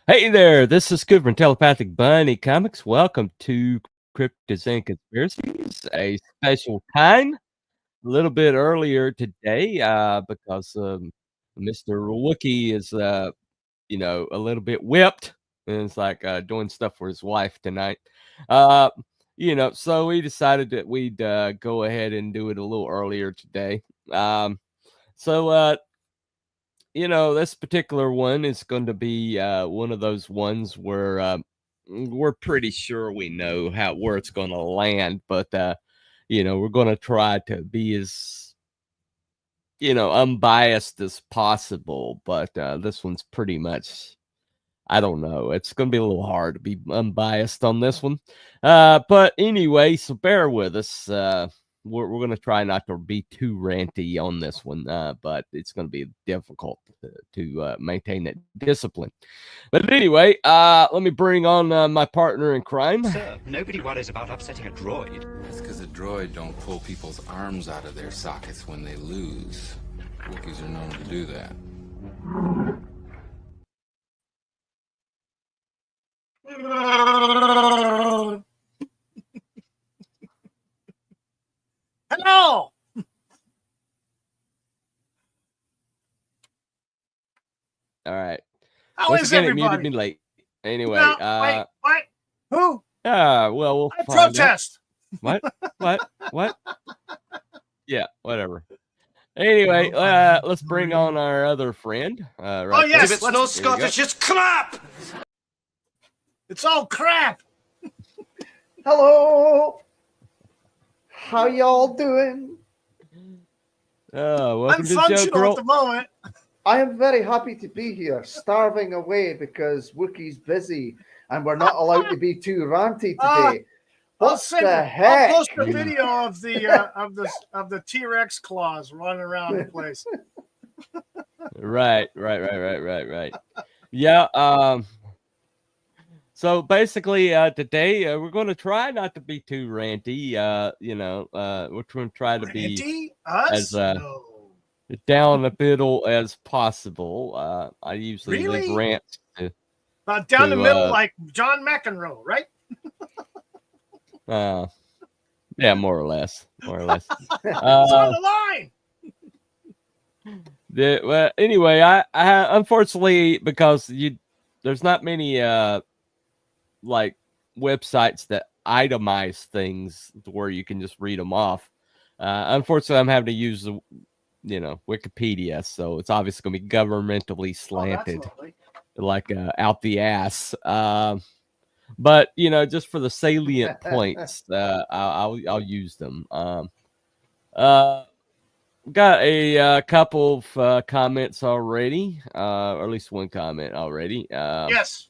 Hey there, this is Cooper from Telepathic Bunny Comics. Welcome to Cryptids and Conspiracies, a special time. A little bit earlier today, because Mr. Wookie is, a little bit whipped, and it's like doing stuff for his wife tonight. Uh, so we decided that we'd go ahead and do it a little earlier today. Um, so this particular one is going to be one of those ones where we're pretty sure we know where it's going to land, but we're going to try to be as unbiased as possible. But this one's pretty much, I don't know. It's going to be a little hard to be unbiased on this one. But anyway, so bear with us. We're going to try not to be too ranty on this one, but it's going to be difficult to maintain that discipline. But anyway, let me bring on my partner in crime. Sir, nobody worries about upsetting a droid. That's because a droid don't pull people's arms out of their sockets when they lose. Wookiees are known to do that. Hello. All right. How Once is again, everybody? it muted me late. Anyway, No, wait, what? Who? well, we'll I find out. protest. What? Yeah, whatever. Anyway, let's bring on our other friend. Right. Oh yes, If it's not Scottish, it's crap! it's all crap. Hello. How y'all doing? Welcome I'm to the show, functional girl. at the moment. I am very happy to be here, starving away because Wookie's busy and we're not allowed to be too ranty today. What the heck? I'll post a video of the T-Rex claws running around the place. Right. Yeah. So basically, today we're going to try not to be too ranty. We're going to try to be Ranty? Us? as No. down the middle as possible. I usually leave Really? rants to, About down the middle, uh, like John McEnroe, right? yeah, more or less. It's on the line. Well, anyway, I unfortunately, because there's not many like websites that itemize things to where you can just read them off. Unfortunately, I'm having to use the Wikipedia, so it's obviously going to be governmentally slanted, like out the ass. But just for the salient points, I'll use them. Got a couple of comments already, or at least one comment already. Yes.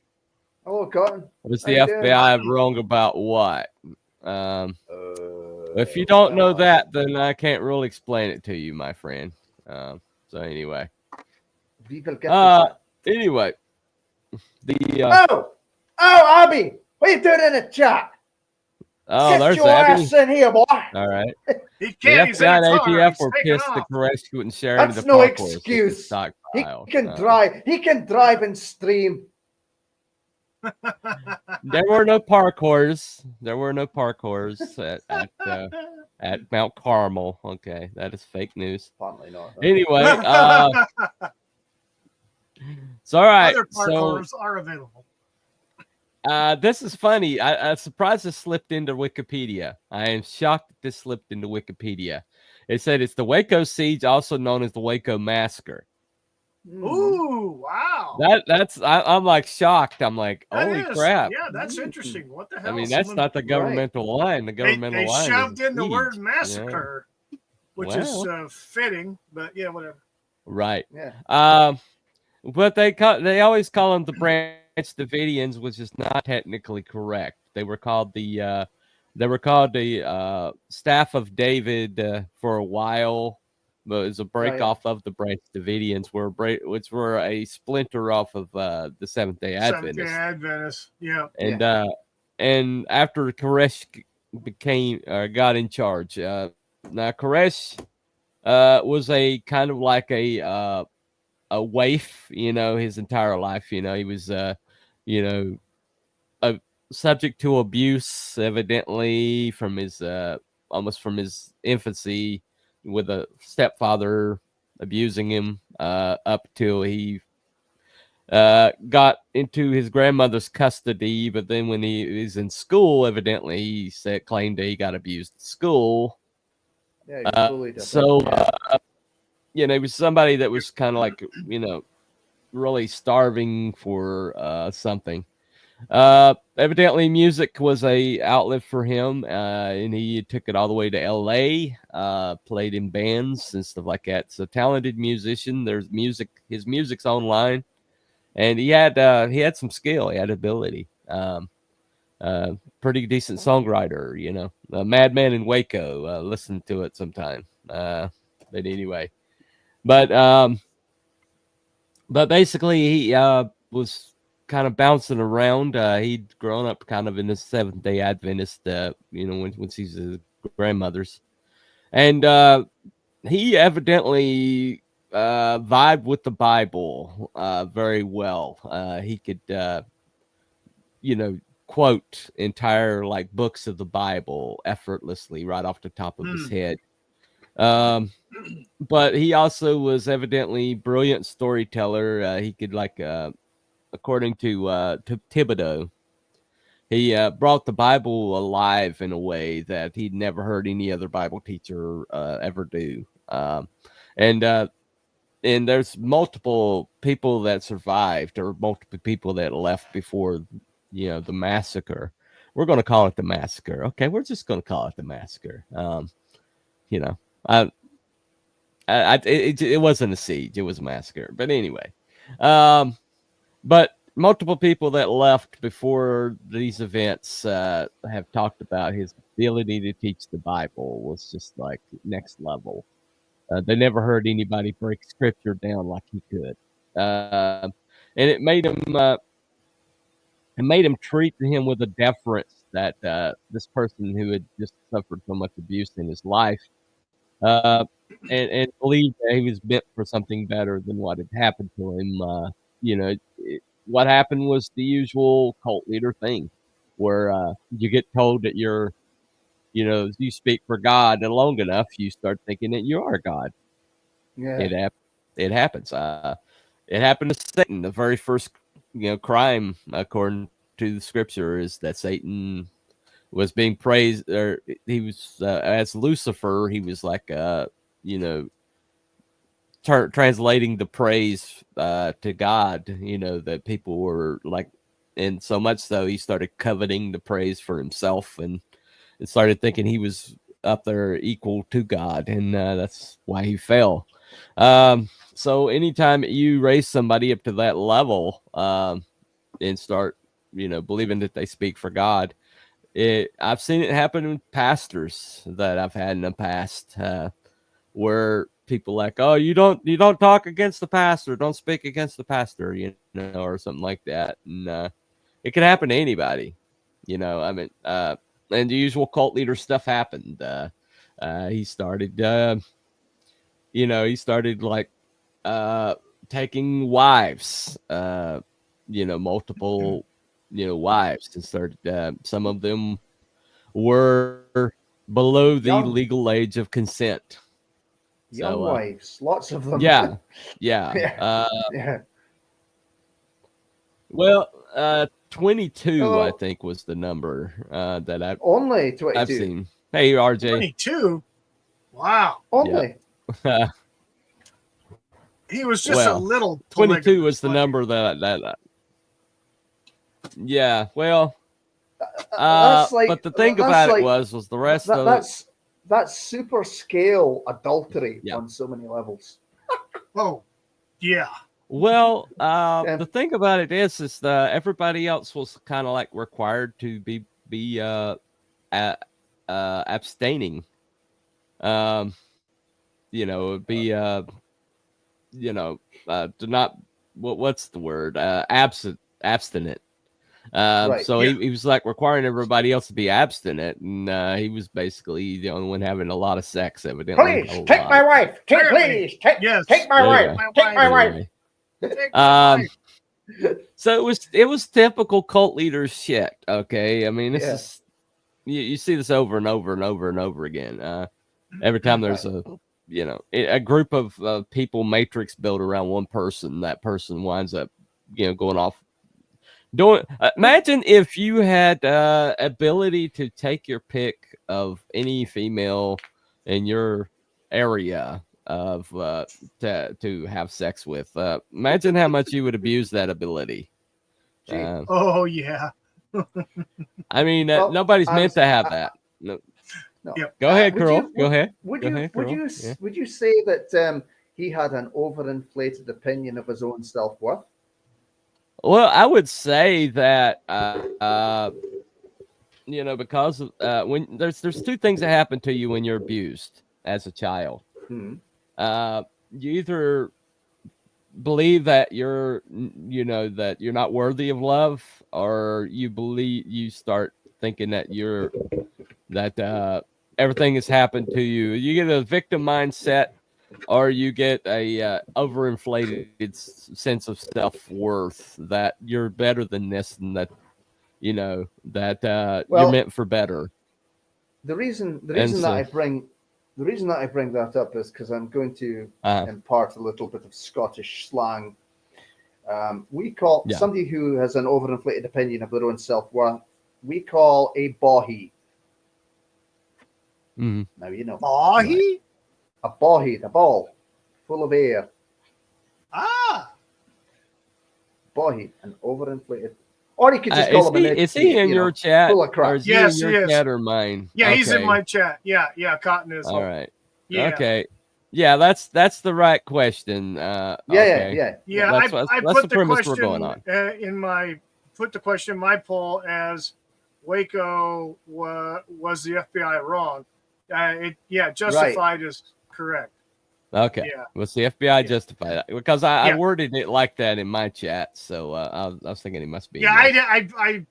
Hello, Cotton. Was How the you doing? FBI wrong about what? If you don't know that, then I can't really explain it to you, my friend. So anyway, we will get to anyway, Oh, Abby, what are you doing in the chat? Get there's your Abby. Ass in here, boy. All right. He The can't. He's in FBI a and car. ATF He's were taking pissed off. that Koresh couldn't share into That's the no parkour with the excuse. He stockpile. can drive. He can drive and stream. There were no parkours. At Mount Carmel. Okay, that is fake news. Apparently not. Anyway, so all right. Other So parkours are available. this is funny. I'm surprised this slipped into Wikipedia. I am shocked that this slipped into Wikipedia. It said it's the Waco siege, also known as the Waco massacre. Ooh, wow. I'm like shocked. I'm like, That holy is- crap. Yeah, that's interesting. What the hell? I mean, that's not the governmental line. The governmental They line shoved is in the siege, word massacre, which is Well. fitting, but yeah, whatever. Right. Yeah. But they always call them the Branch Davidians, which is not technically correct. They were called the Staff of David for a while, but it was a break off of the Branch Davidians, which were a splinter off of the Seventh-day Adventists. Seventh-day Adventists, yeah. And after Koresh got in charge, now Koresh was a kind of like a waif, his entire life. He was you know, subject to abuse, evidently from his almost from his infancy, with a stepfather abusing him up till he got into his grandmother's custody. But then when he was in school, evidently he claimed that he got abused at school. Yeah, he was bullied. So you know, he was somebody that was kind of like, you know, really starving for something. Evidently music was a outlet for him, and he took it all the way to LA, played in bands and stuff like that. So talented musician. There's music, his music's online, and he had some skill, he had ability. Pretty decent songwriter, you know. Madman in Waco, listen to it sometime. But anyway, but basically he was kind of bouncing around. He'd grown up kind of in the Seventh-day Adventist, you know, when he's his grandmother's, and he evidently vibed with the Bible very well. He could, you know, quote entire like books of the Bible effortlessly right off the top of his head. But he also was evidently brilliant storyteller. He could like according to Thibodeau, he brought the Bible alive in a way that he'd never heard any other Bible teacher ever do. And there's multiple people that survived, or multiple people that left before, you know, the massacre. We're going to call it the massacre. Okay, we're just going to call it the massacre. You know, it wasn't a siege; it was a massacre. But anyway, but multiple people that left before these events have talked about his ability to teach the Bible was just like next level. They never heard anybody break scripture down like he could, and it made him treat him with a deference that this person who had just suffered so much abuse in his life, and believed that he was meant for something better than what had happened to him. You know, what happened was the usual cult leader thing, where you get told that you're, you know, you speak for God, and long enough, you start thinking that you are God. Yeah, it happens. It happened to Satan. The very first, you know, crime, according to the scripture, is that Satan was being praised, or he was as Lucifer. He was like, you know, translating the praise to God. You know, that people were like, and so much so he started coveting the praise for himself, and started thinking he was up there equal to God, and that's why he fell. So anytime you raise somebody up to that level, and start, you know, believing that they speak for God, I've seen it happen with pastors that I've had in the past, where people like, oh, you don't talk against the pastor, don't speak against the pastor, you know, or something like that. And it can happen to anybody, you know. I mean, and the usual cult leader stuff happened. He started, you know, like taking wives, you know, multiple, you know, wives, and started. Some of them were below the legal age of consent. Young wives, lots of them. Yeah. Yeah. Well, 22, I think, was the number that I've only 22. I've seen. Hey, RJ. 22. Wow. Only. Yeah. He was just a little. 22 was the number that. Yeah. Well. But the thing about it was the rest of that's super scale adultery on so many levels. Oh, yeah. Well, the thing about it is everybody else was kind of like required to be abstaining. You know, you know, to not what's the word? Abstinent. Right. So he was like requiring everybody else to be abstinent, and he was basically the only one having a lot of sex, evidently. Please take my wife. Take my wife. Take my wife. So it was typical cult leader shit. Okay, I mean this Yeah. is you see this over and over and over and over again. Every time there's a group of people matrix built around one person, that person winds up going off doing. Imagine if you had ability to take your pick of any female in your area of to have sex with. Imagine how much you would abuse that ability. Oh yeah. I mean, Well, nobody's meant to have that. No. No. Yep. Go ahead, Would Carl. you- Go ahead. Would Go you ahead, would Carl. you Yeah. would you say that he had an overinflated opinion of his own self-worth? Well, I would say that because of, when there's two things that happen to you when you're abused as a child. Hmm. You either believe that you're not worthy of love, or you start thinking that everything has happened to you. You get a victim mindset, or you get a overinflated sense of self-worth that you're better than this, and that you're meant for better. The reason So- that I bring that up is because I'm going to impart a little bit of Scottish slang. We call somebody who has an overinflated opinion of their own self-worth, we call a bohy. Mm-hmm. Now you know. Bohy? A bohy, a ball full of air. Ah. Bohy, an overinflated. Or you could just call him an is he in your chat? full of crap. Or is Yes, he in he your is. chat or mine? Yeah, he's in Okay. my chat. Yeah, Cotton is. All right. Yeah. Okay. Yeah, that's the right question. Yeah. Yeah, That's I the put the premise question we're going on. in my poll as Waco was the FBI wrong? Justified is correct. Okay. Yeah. Well, the FBI justify that because I worded it like that in my chat, so I was thinking it must be. Yeah, I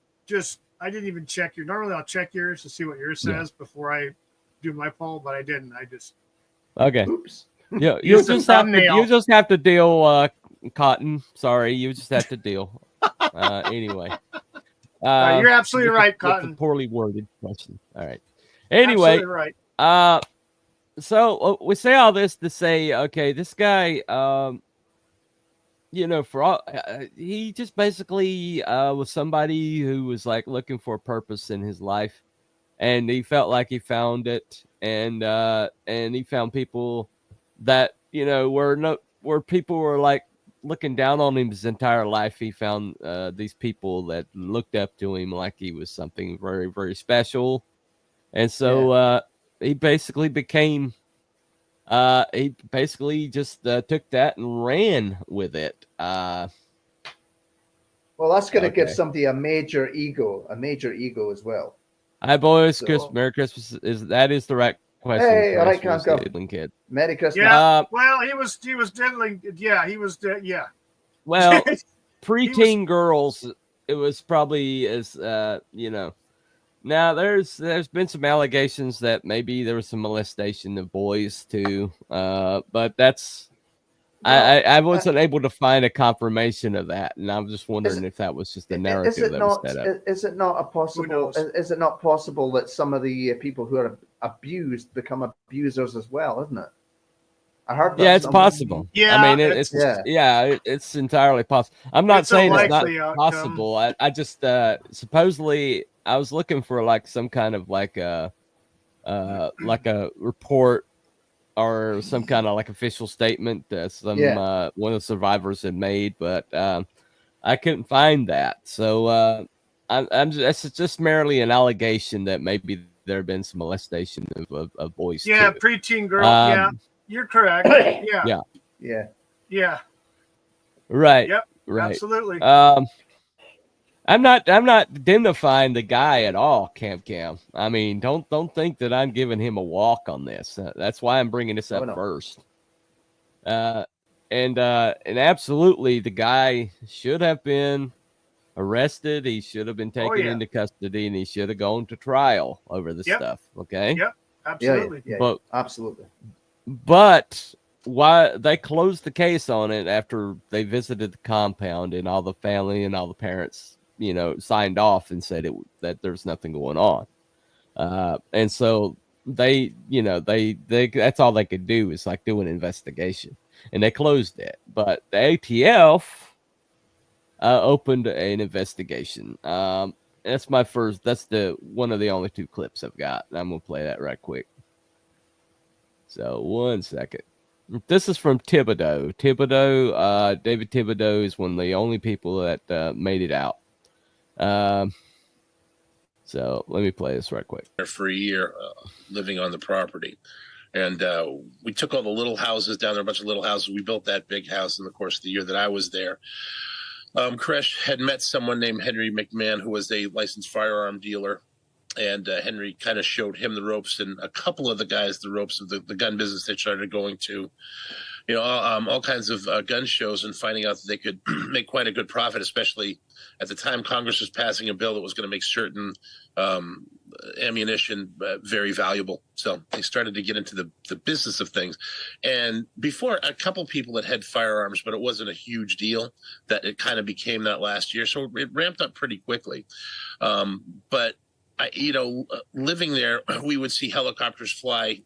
didn't even check your. Normally, I'll check yours to see what yours says before I do my poll, but I didn't. I just. Okay. Oops. Yeah, you just have to deal, Cotton. Sorry, you just have to deal. Anyway. You're absolutely right, It's a Cotton. poorly worded question. All right. Anyway, Absolutely right. So we say all this to say, okay, this guy, for all he just basically was somebody who was like looking for a purpose in his life, and he felt like he found it, and he found people that where people were like looking down on him his entire life. He found these people that looked up to him like he was something very, very special, and so he basically became. He basically just took that and ran with it. Well, that's going to give Okay. somebody a major ego as well. Hi, boys. So- Merry Christmas. That is the right question. Hey, all right, Chris, Conco. Diddling Kid. Merry Christmas. Yeah. Well, he was diddling. Yeah, he was. Yeah. Well, preteen girls. It was probably as Now there's been some allegations that maybe there was some molestation of boys too, but that's I wasn't able to find a confirmation of that, and I'm just wondering if that was just a narrative that was set up. Is it not a possible? Is it not possible that some of the people who are abused become abusers as well? Isn't it? I heard that. Yeah, it's somewhere. possible. Yeah, I mean, it's entirely possible. I'm not It's a saying it's not likely outcome. possible. I just supposedly I was looking for like some kind of like a report or some kind of like official statement that one of the survivors had made, but I couldn't find that. So I'm just, it's just merely an allegation that maybe there have been some molestation of boys. Yeah, too. preteen girl. Yeah, you're correct. Yeah. Yeah. Right. Yep. Right. Absolutely. I'm not identifying the guy at all, Cam. I mean, don't think that I'm giving him a walk on this. That's why I'm bringing this up first. And absolutely, the guy should have been arrested. He should have been taken into custody, and he should have gone to trial over this stuff. Okay. Yep. Absolutely. Yeah. But absolutely. But why they closed the case on it after they visited the compound and all the family and all the parents, signed off and said that there's nothing going on. And so they that's all they could do is like do an investigation, and they closed it. But the ATF opened an investigation. That's one of the only 2 clips I've got. I'm gonna play that right quick. So 1 second. This is from Thibodeau. David Thibodeau is one of the only people that made it out. So let me play this right quick. For a year, living on the property. And we took all the little houses down there, a bunch of little houses. We built that big house in the course of the year that I was there. Koresh had met someone named Henry McMahon, who was a licensed firearm dealer. And Henry kind of showed him the ropes and a couple of the guys the ropes of the gun business they started going to. All kinds of gun shows, and finding out that they could make quite a good profit, especially at the time Congress was passing a bill that was going to make certain ammunition very valuable. So they started to get into the business of things. And before, a couple people that had firearms, but it wasn't a huge deal, that it kind of became that last year. So it ramped up pretty quickly. But living there, we would see helicopters fly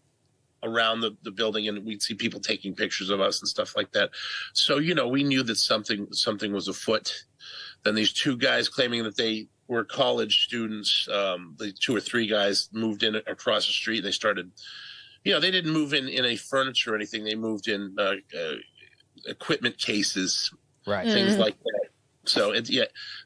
around the building, and we'd see people taking pictures of us and stuff like that. So, we knew that something was afoot. Then these 2 guys claiming that they were college students, the 2 or 3 guys moved in across the street. They started, they didn't move in any furniture or anything. They moved in equipment cases, right? Things like that. So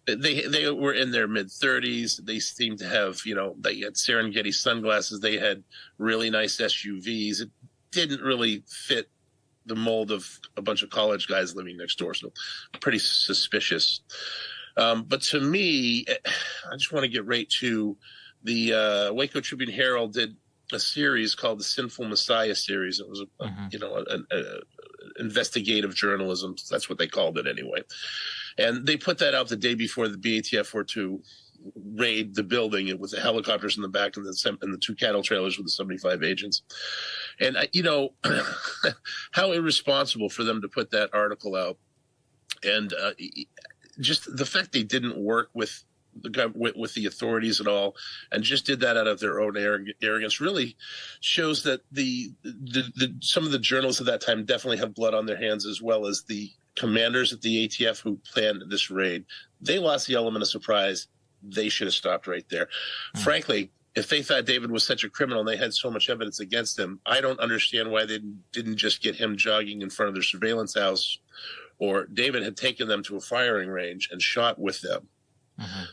they were in their mid-30s. They seemed to have, they had Serengeti sunglasses. They had really nice SUVs. It didn't really fit the mold of a bunch of college guys living next door. So pretty suspicious. But to me, I just want to get right to the Waco Tribune Herald did a series called the Sinful Messiah series. It was an investigative journalism. That's what they called it anyway. And they put that out the day before the BATF were to raid the building with the helicopters in the back and the 2 cattle trailers with the 75 agents. And, how irresponsible for them to put that article out. And just the fact they didn't work with the authorities at all and just did that out of their own arrogance really shows that some of the journalists at that time definitely have blood on their hands, as well as the commanders at the ATF who planned this raid. They lost the element of surprise. They should have stopped right there. Frankly, if they thought David was such a criminal and they had so much evidence against him, I don't understand why they didn't just get him jogging in front of their surveillance house, or David had taken them to a firing range and shot with them.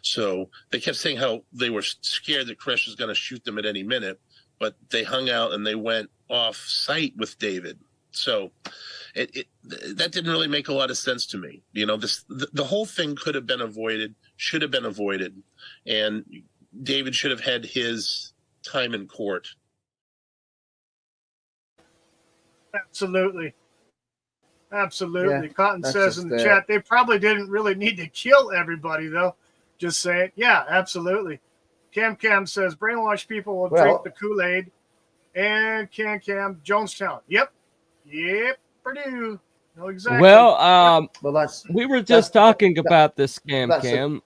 So they kept saying how they were scared that Koresh was going to shoot them at any minute, but they hung out and they went off site with David. So that didn't really make a lot of sense to me. The whole thing could have been avoided, should have been avoided, and David should have had his time in court. Absolutely. Yeah, Cotton says in the just, chat, they probably didn't really need to kill everybody, though. Just saying. Yeah, absolutely. Cam says, brainwash people will drink the Kool-Aid. And Cam, Jonestown. Yep, Purdue. No, exactly. Well, that's we were just talking about this, Cam.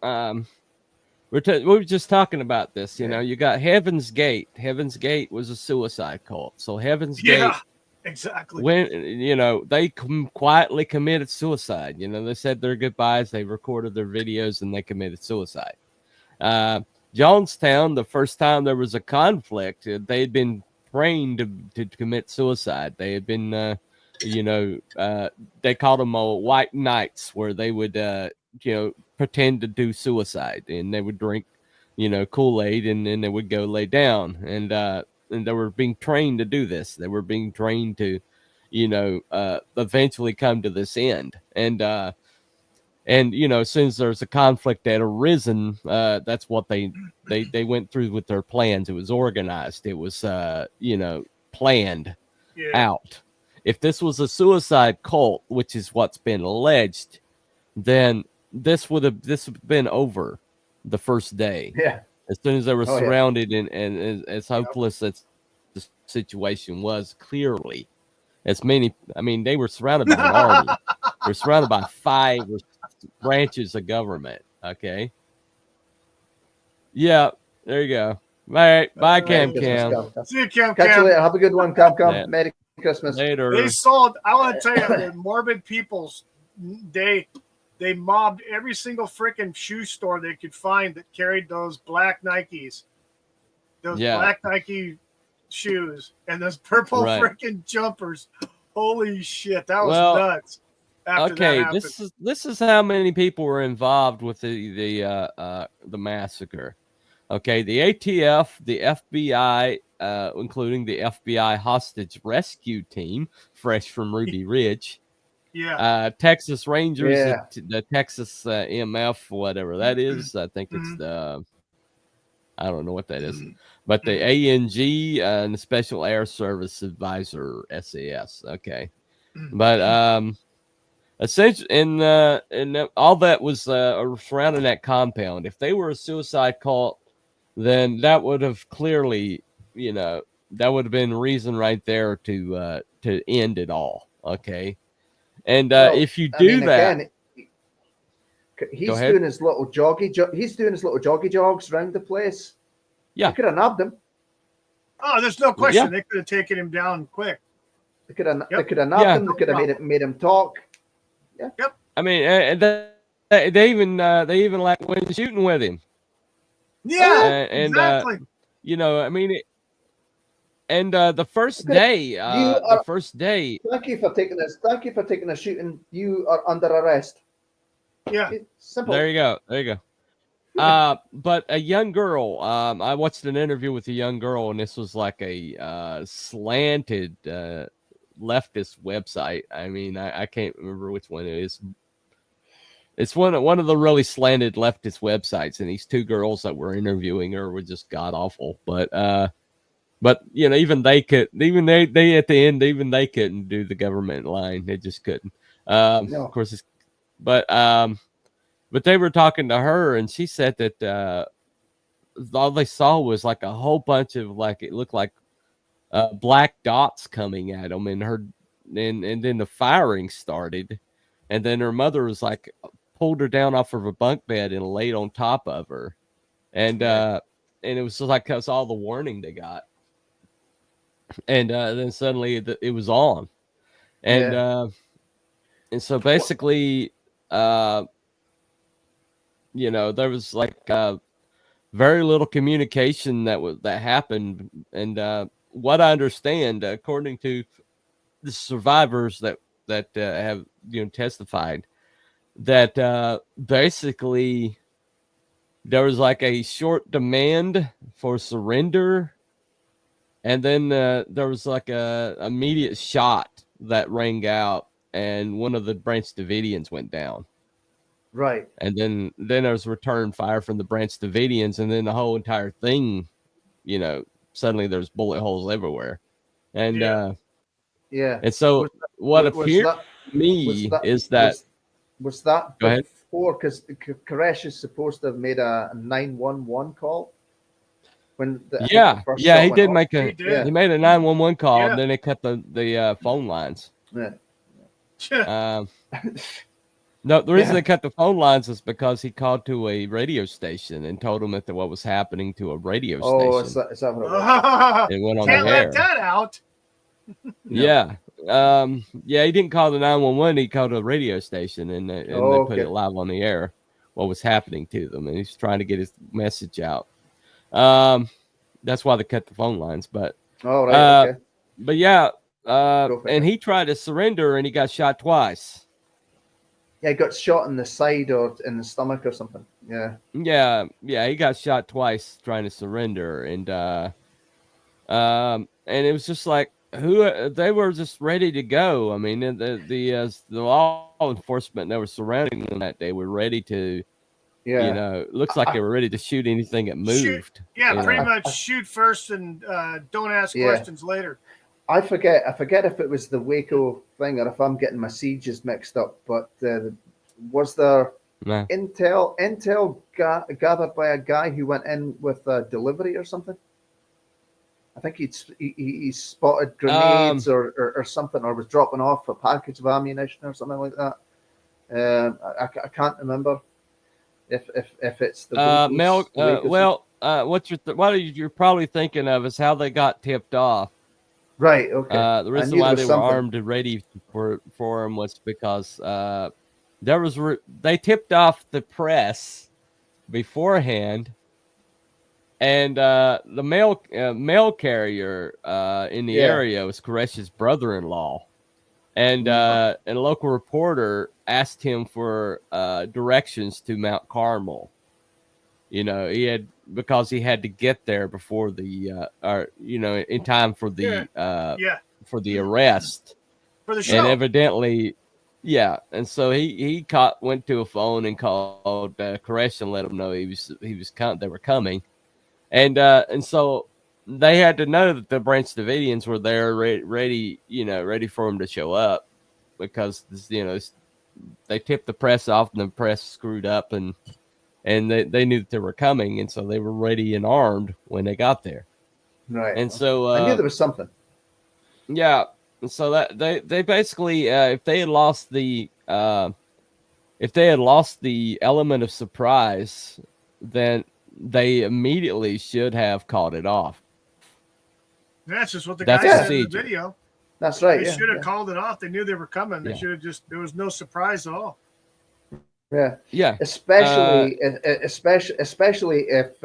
We were just talking about this. You got Heaven's Gate. Heaven's Gate was a suicide cult. So Heaven's Gate, exactly. When they quietly committed suicide. They said their goodbyes. They recorded their videos and they committed suicide. Jonestown, the first time there was a conflict, they had been trained to commit suicide. They had been, they called them white knights, where they would, pretend to do suicide, and they would drink, Kool-Aid, and then they would go lay down, and they were being trained to do this. They were being trained to, eventually come to this end, and as soon as there's a conflict that arisen, that's what they went through with their plans. It was organized. It was, planned out. If this was a suicide cult, which is what's been alleged, then this would have been over the first day. Yeah. As soon as they were surrounded and as hopeless as the situation was, clearly, as many. I mean, they were surrounded by an army. They're surrounded by 5 branches of government. Okay. Yeah, there you go. All right, bye, Cam. See you, Cam. Catch you later. Have a good one, Cam. Merry Christmas. Later. They sold. I want to tell you, the morbid peoples. They mobbed every single freaking shoe store they could find that carried those black Nikes, black Nike shoes, and those purple freaking jumpers. Holy shit, that was nuts. Okay, this is how many people were involved with the massacre. Okay, the ATF, the FBI, including the FBI hostage rescue team, fresh from Ruby Ridge. Texas Rangers, the Texas MF, whatever that is. I think it's I don't know what that is, but the ANG and the Special Air Service Advisor SAS. Okay, but essentially, and all that was surrounding that compound. If they were a suicide cult, then that would have clearly, that would have been reason right there to end it all. Okay. And if you do that, again, he's doing his little joggy jogs around the place. Yeah, they could have nabbed him. Oh, there's no question. They could have taken him down quick. They could have nabbed him. They could have made him talk. Yeah. Yep. I mean, they even went shooting with him. Yeah. Exactly. I mean. And the first day, Thank you for taking this. Thank you for taking a shooting. You are under arrest. Yeah. Simple. There you go. But a young girl. I watched an interview with a young girl, and this was like a slanted leftist website. I mean, I can't remember which one it is. It's one of the really slanted leftist websites, and these 2 girls that were interviewing her were just god awful. But even they at the end, even they couldn't do the government line. They just couldn't. Of course, but they were talking to her, and she said that all they saw was like a whole bunch of it looked like black dots coming at them, and then the firing started, and then her mother was pulled her down off of a bunk bed and laid on top of her, and it was just that's all the warning they got. And then suddenly it was on, and so basically, there was very little communication that happened, and what I understand, according to the survivors that have testified, that basically there was a short demand for surrender. And then there was a immediate shot that rang out, and one of the Branch Davidians went down. Right. And then there was return fire from the Branch Davidians, and then the whole entire thing, suddenly there's bullet holes everywhere. And and so what appeared to me is that was that go ahead. Before, because Koresh is supposed to have made a 911 call. When he did make he made a 911 call, and then they cut the phone lines. No, the reason they cut the phone lines is because he called to a radio station and told them that what was happening to a radio station. Is that what it was? It went on Can't the air. let that out. Yeah. He didn't call the 911. He called a radio station, and they put it live on the air, what was happening to them. And he's trying to get his message out. That's why they cut the phone lines. But, okay. But yeah, and he tried to surrender, and he got shot twice. Yeah, he got shot in the side or in the stomach or something. Yeah. Yeah, he got shot twice trying to surrender, and it was just they were just ready to go. I mean, the law enforcement that were surrounding them that day were ready to, looks like they were ready to shoot anything that moved. Pretty much shoot first and don't ask questions later. I forget if it was the Waco thing or if I'm getting my sieges mixed up, but was there intel gathered by a guy who went in with a delivery or something? I think he spotted grenades or something, or was dropping off a package of ammunition or something like that. I can't remember if it's the Mel. What you're probably thinking of is how they got tipped off. Right. Okay. The reason why they were armed and ready for them was because they tipped off the press beforehand, and the mail carrier in the area was Koresh's brother-in-law, and a local reporter asked him for directions to Mount Carmel. Because he had to get there before in time for the for the arrest for the show. And evidently, and so he went to a phone and called Koresh and let him know they were coming, and so they had to know that the Branch Davidians were there ready for him to show up, because they tipped the press off and the press screwed up, and they knew that they were coming, and so they were ready and armed when they got there. Right. And so I knew there was something. Yeah. And so that they basically, if they had lost the element of surprise, then they immediately should have called it off. That's just what the guy said in the video. That's right. They should have called it off. They knew they were coming. They should have there was no surprise at all. Yeah. Yeah. Especially if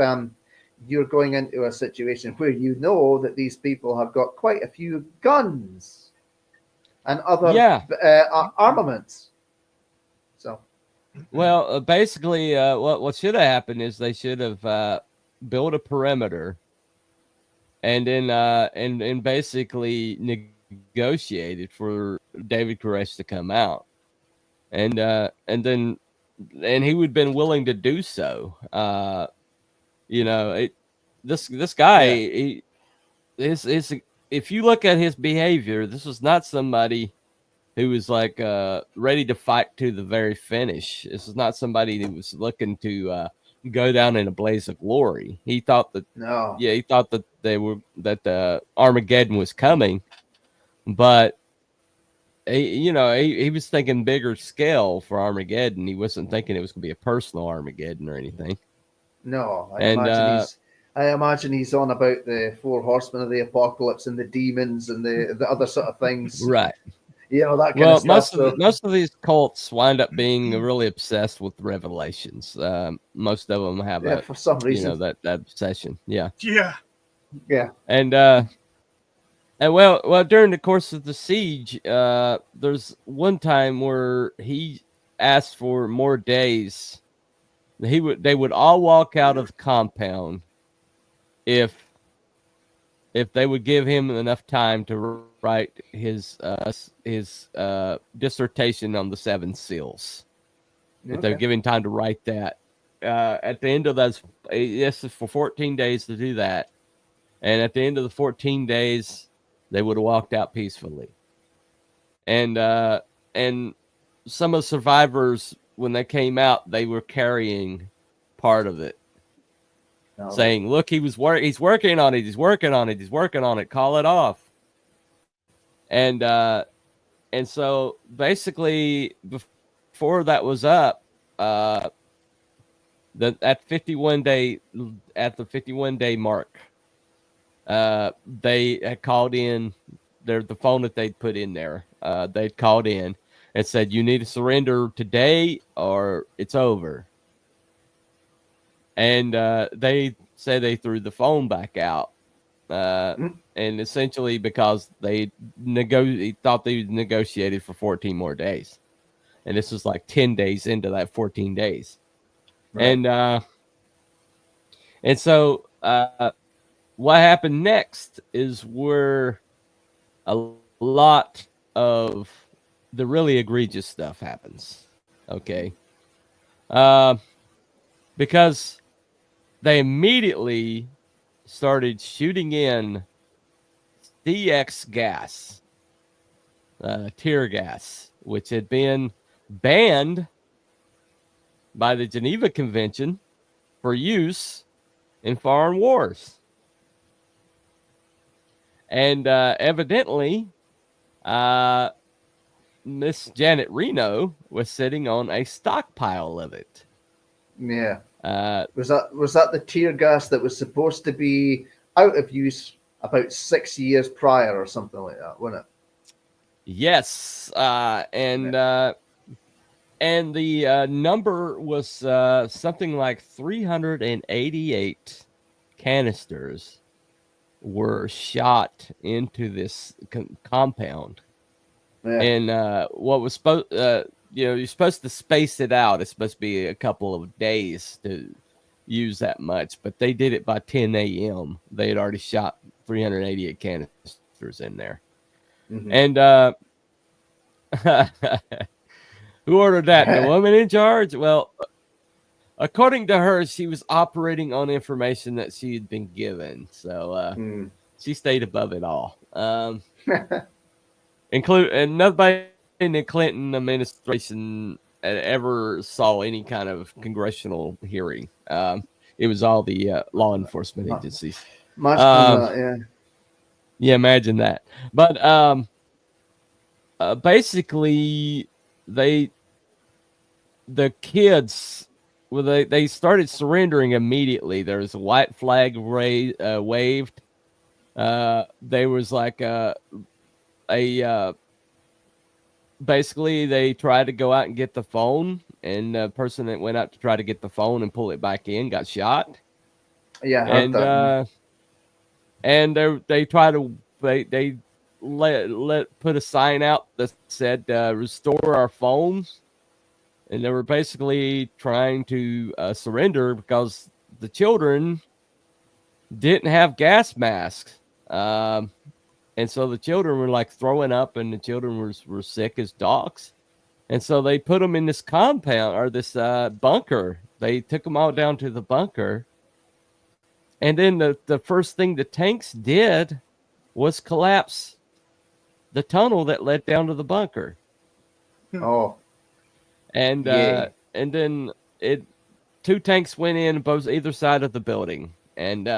you're going into a situation where you know that these people have got quite a few guns and other armaments. So, well, basically, what should have happened is they should have built a perimeter, and then and basically negotiated for David Koresh to come out, and he would have been willing to do so. This guy, if you look at his behavior, this was not somebody who was like ready to fight to the very finish. This is not somebody who was looking to go down in a blaze of glory. He thought that that Armageddon was coming, but he was thinking bigger scale for Armageddon. He wasn't thinking it was going to be a personal Armageddon or anything. No, I imagine he's on about the 4 horsemen of the apocalypse and the demons and the other sort of things. Right. That kind of stuff. Most of these cults wind up being really obsessed with revelations. Most of them have for some reason that obsession. Yeah. Yeah. Yeah. And well, during the course of the siege, there's one time where he asked for more days. They would all walk out of the compound if they would give him enough time to write his dissertation on the 7 seals. If they would give him time to write that, at the end of those, this is for 14 days to do that, and at the end of the 14 days, they would have walked out peacefully. And some of the survivors, when they came out, they were carrying part of it, saying, "Look, he's working on it. He's working on it. He's working on it. Call it off." And so basically, before that was up, at the 51 day mark, they had called in the phone that they'd put in there. They'd called in and said, "You need to surrender today or it's over." And they say they threw the phone back out. And essentially because they thought they negotiated for 14 more days. And this was like 10 days into that 14 days. Right. And so what happened next is where a lot of the really egregious stuff happens. Okay. Because they immediately started shooting in CX gas, tear gas, which had been banned by the Geneva Convention for use in foreign wars. And evidently, Miss Janet Reno was sitting on a stockpile of it. Yeah. Was that the tear gas that was supposed to be out of use about 6 years prior or something like that, wasn't it? Yes. And the number was something like 388 canisters were shot into this compound. Yeah. And what was supposed, you're supposed to space it out. It's supposed to be a couple of days to use that much, but they did it by 10 a.m. They had already shot 388 canisters in there. Mm-hmm. And who ordered that? The woman in charge? Well, according to her, she was operating on information that she had been given. So she stayed above it all. And nobody in the Clinton administration ever saw any kind of congressional hearing. It was all the law enforcement agencies. Yeah, imagine that. But basically, the kids, well, they started surrendering immediately. There was a white flag waved. There was like basically they tried to go out and get the phone, and the person that went out to try to get the phone and pull it back in got shot. Yeah, I heard that. And they try to they put a sign out that said restore our phones, and they were basically trying to surrender because the children didn't have gas masks. And so the children were like throwing up, and the children were sick as dogs. And so they put them in this compound or this bunker. They took them all down to the bunker. And then the first thing the tanks did was collapse the tunnel that led down to the bunker. Oh. And then two tanks went in both either side of the building. And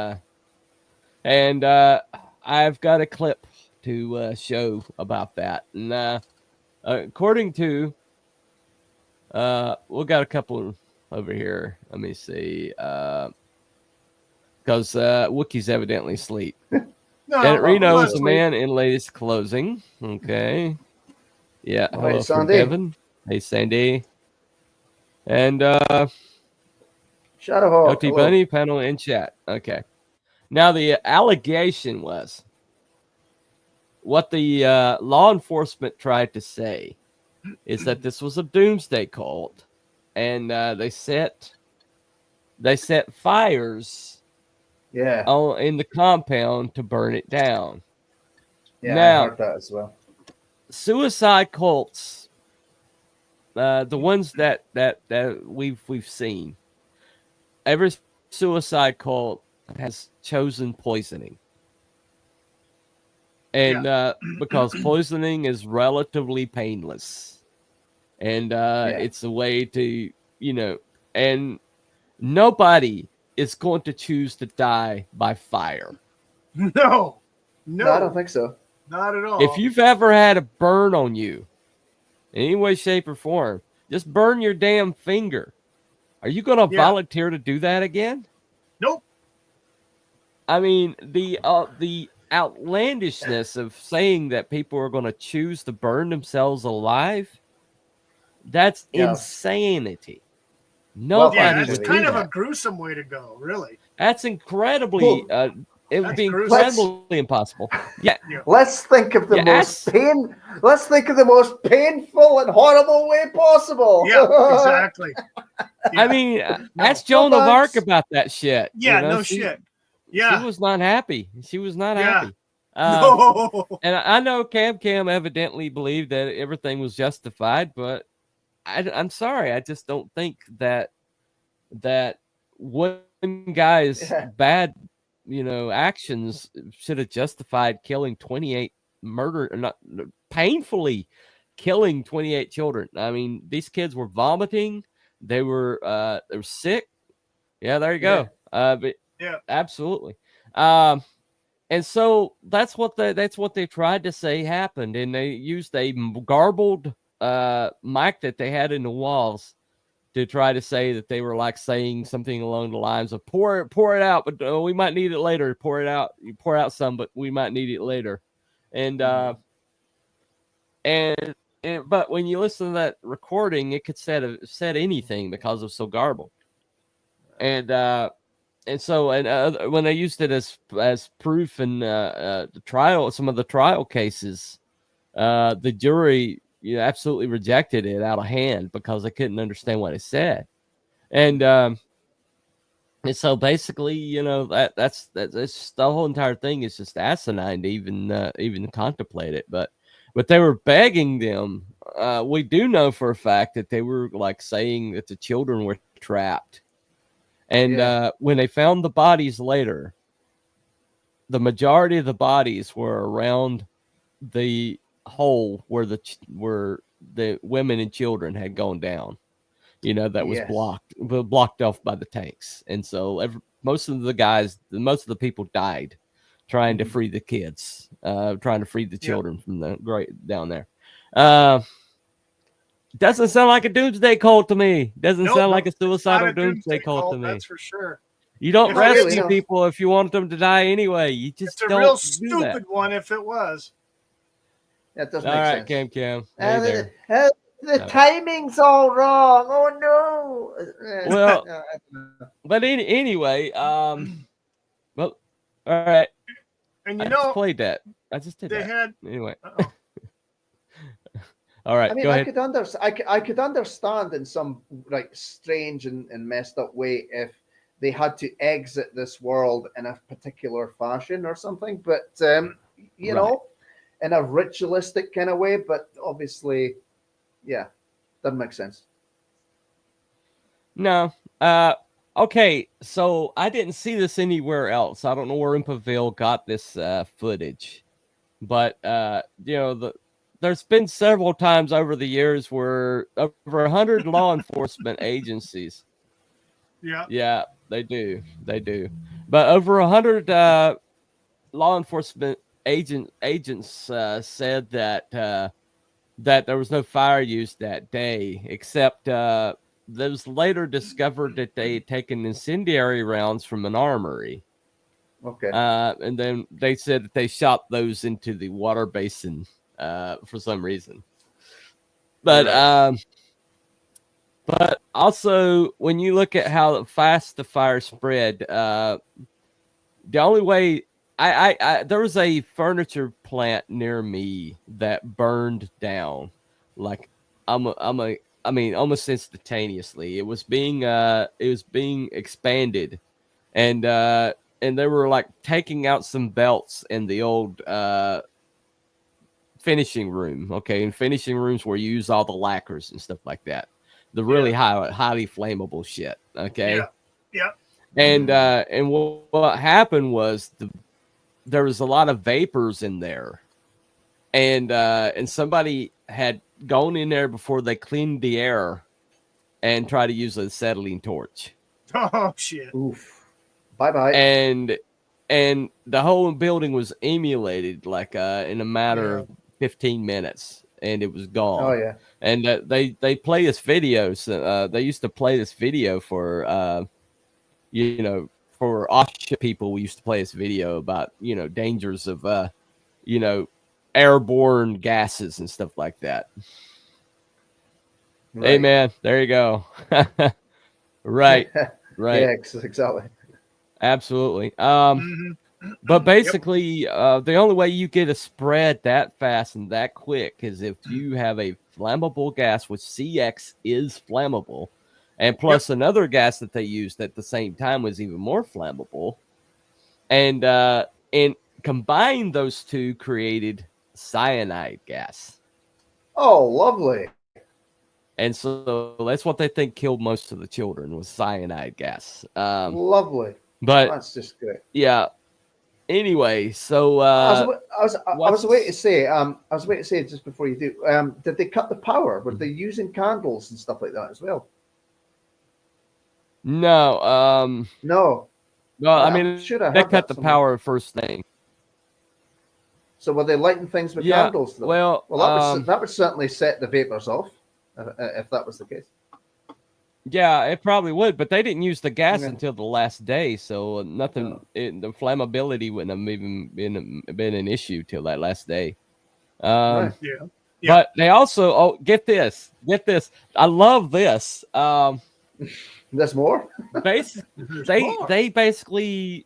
I've got a clip to show about that. And according to, we've got a couple over here. Let me see. Because Wookiees evidently asleep. Janet Reno is a man in latest closing. Okay. Yeah. Hello, right, Sandy. Kevin. Hey, Sandy. And Shadow Hawk. OT Bunny panel in chat. Okay. Now, the allegation was what the law enforcement tried to say is that this was a doomsday cult, and they set fires in the compound to burn it down. Yeah, now, I heard that as well. Suicide cults, the ones that we've seen, every suicide cult has chosen poisoning. And because poisoning is relatively painless, and it's a way to, and nobody is going to choose to die by fire. No, I don't think so. Not at all. If you've ever had a burn on you in any way, shape, or form, just burn your damn finger. Are you going to volunteer to do that again? Nope. I mean, the outlandishness of saying that people are going to choose to burn themselves alive, that's insanity. Nobody that's kind of a gruesome way to go, really. That's incredibly it would be incredibly impossible. Yeah. Let's think of the let's think of the most painful and horrible way possible. Yeah, exactly. I mean, ask Joan of Arc about that shit. Yeah, no shit. Yeah. She was not happy. She was not happy. No. And I know Cam evidently believed that everything was justified, but I'm sorry. I just don't think that one guy's bad, actions should have justified killing 28 painfully killing 28 children. I mean, these kids were vomiting. They were sick. Yeah, there you go. But absolutely. And so that's what they tried to say happened, and they used a garbled mic that they had in the walls to try to say that they were like saying something along the lines of pour it out, but we might need it later. Pour it out, you pour out some, but we might need it later. And but when you listen to that recording, it could said anything because it was so garbled. And so when they used it as proof in the trial, some of the trial cases, the jury absolutely rejected it out of hand because they couldn't understand what it said. And so basically, that's the whole entire thing is just asinine to even contemplate it. But they were begging them. We do know for a fact that they were like saying that the children were trapped. And when they found the bodies later, the majority of the bodies were around the hole where the women and children had gone down. That was blocked off by the tanks. And so most of the people died trying to free the kids, trying to free the children from the great down there. Doesn't sound like a doomsday cult to me. Doesn't sound like a suicidal doomsday cult to me. That's for sure. You don't rescue people if you want them to die anyway. You just it's a real stupid one if it was. That doesn't make sense. Cam. The timing's all wrong. Oh no. Well, but anyway, well, all right. And I just played that. I just did that. Anyway. All right. I mean, go ahead. I could understand in some like strange and messed up way if they had to exit this world in a particular fashion or something, but you know, in a ritualistic kind of way. But obviously, doesn't make sense. No. Okay. So I didn't see this anywhere else. I don't know where Impaville got this footage, but there's been several times over the years where over 100 law enforcement agencies. Yeah, they do. But over 100 law enforcement agents said that there was no fire used that day, except it was later discovered that they had taken incendiary rounds from an armory. Okay. And then they said that they shot those into the water basin for some reason. But but also when you look at how fast the fire spread, the only way there was a furniture plant near me that burned down like almost instantaneously. It was being expanded, and they were like taking out some belts in the old finishing room. Okay, in finishing rooms where you use all the lacquers and stuff like that, the really highly flammable shit. Okay. Yeah. And what happened was there was a lot of vapors in there, and somebody had gone in there before they cleaned the air and tried to use a acetylene torch. Oh shit! Oof! Bye bye. And the whole building was emulated like in a matter of 15 minutes, and it was gone. Oh yeah. And they play this video. So they used to play this video for for offshore people. We used to play this video about dangers of airborne gases and stuff like that. Right. Hey man, there you go. Right. Yeah, exactly. Absolutely. But basically, the only way you get a spread that fast and that quick is if you have a flammable gas, which CX is flammable, and plus another gas that they used at the same time was even more flammable, and combined those two created cyanide gas. Oh, lovely. And so that's what they think killed most of the children was cyanide gas. Lovely. But that's just great. Yeah. Anyway, so I was waiting to say just before you do. Did they cut the power? Were they using candles and stuff like that as well? No. No. I mean, they cut the power first thing. So were they lighting things with candles? Though? Well, that would certainly set the vapors off if that was the case. Yeah, it probably would, but they didn't use the gas until the last day, so nothing. The flammability wouldn't have even been an issue till that last day. Yeah. But they also get this. I love this. There's more. They basically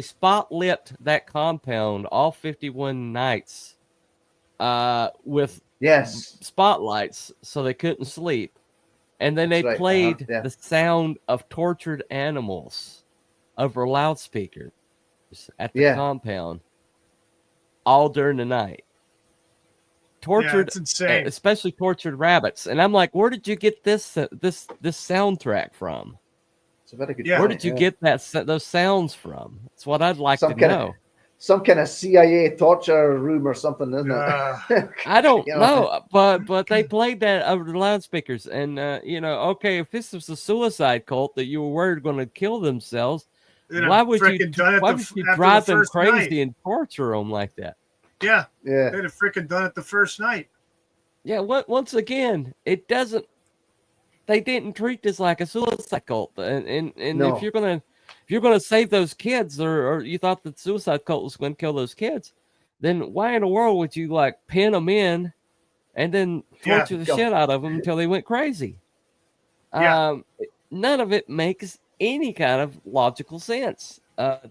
spotlit that compound all 51 nights with spotlights so they couldn't sleep, and then they played the sound of tortured animals over loudspeakers at the compound all during the night. Tortured, it's insane. Especially tortured rabbits. And I'm like, where did you get this soundtrack from? It's a very good Where did you get those sounds from? That's what I'd like to know. Some kind of CIA torture room or something, isn't it? I don't know, but they played that over the loudspeakers. And okay, if this was a suicide cult that you were worried going to kill themselves, why would you drive them crazy and torture them like that? Yeah. They'd have freaking done it the first night. Yeah. Once again, it doesn't. They didn't treat this like a suicide cult, and if you're gonna save those kids, or you thought that suicide cult was going to kill those kids, then why in the world would you pin them in, and then torture the shit out of them until they went crazy? None of it makes any kind of logical sense. They're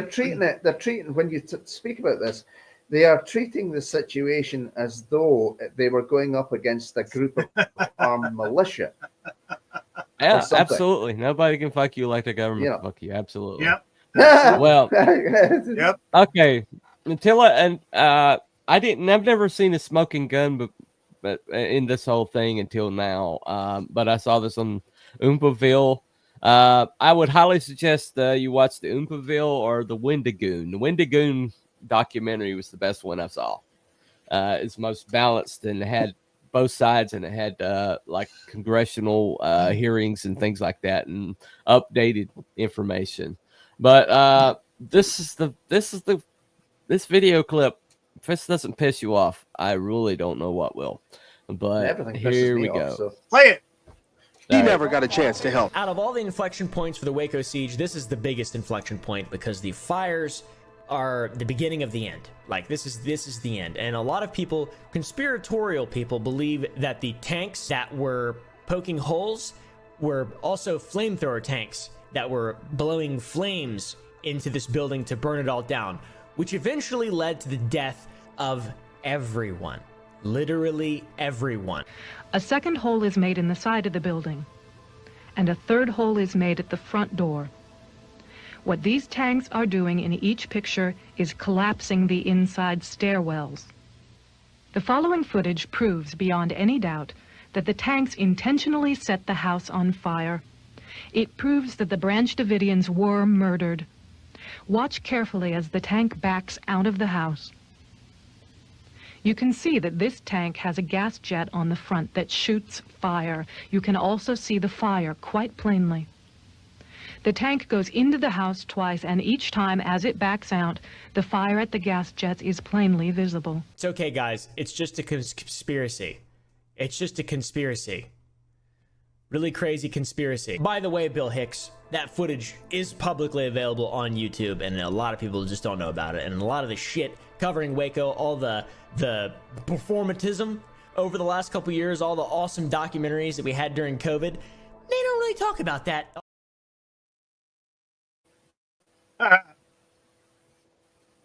treating it. They're treating when you speak about this, they are treating the situation as though they were going up against a group of armed militia. Yeah, absolutely. Nobody can fuck you like the government can fuck you. Absolutely. Yep. Well. Yep. Okay. I've never seen a smoking gun, but in this whole thing until now. But I saw this on Oompaville. I would highly suggest you watch the Oompaville or the Wendigoon. The Wendigoon documentary was the best one I saw. It's most balanced and it had both sides, and it had congressional hearings and things like that, and updated information. But this video clip. If this doesn't piss you off, I really don't know what will. But here we go. So. Play it. He never got a chance to help. Out of all the inflection points for the Waco siege, this is the biggest inflection point because the fires are the beginning of the end. This is the end. And a lot of people, conspiratorial people, believe that the tanks that were poking holes were also flamethrower tanks that were blowing flames into this building to burn it all down, which eventually led to the death of everyone. Literally everyone. A second hole is made in the side of the building, and a third hole is made at the front door. What these tanks are doing in each picture is collapsing the inside stairwells. The following footage proves beyond any doubt that the tanks intentionally set the house on fire. It proves that the Branch Davidians were murdered. Watch carefully as the tank backs out of the house. You can see that this tank has a gas jet on the front that shoots fire. You can also see the fire quite plainly. The tank goes into the house twice, and each time as it backs out, the fire at the gas jets is plainly visible. It's okay, guys. It's just a conspiracy. It's just a conspiracy. Really crazy conspiracy. By the way, Bill Hicks, that footage is publicly available on YouTube, and a lot of people just don't know about it. And a lot of the shit covering Waco, all the performatism over the last couple years, all the awesome documentaries that we had during COVID, they don't really talk about that.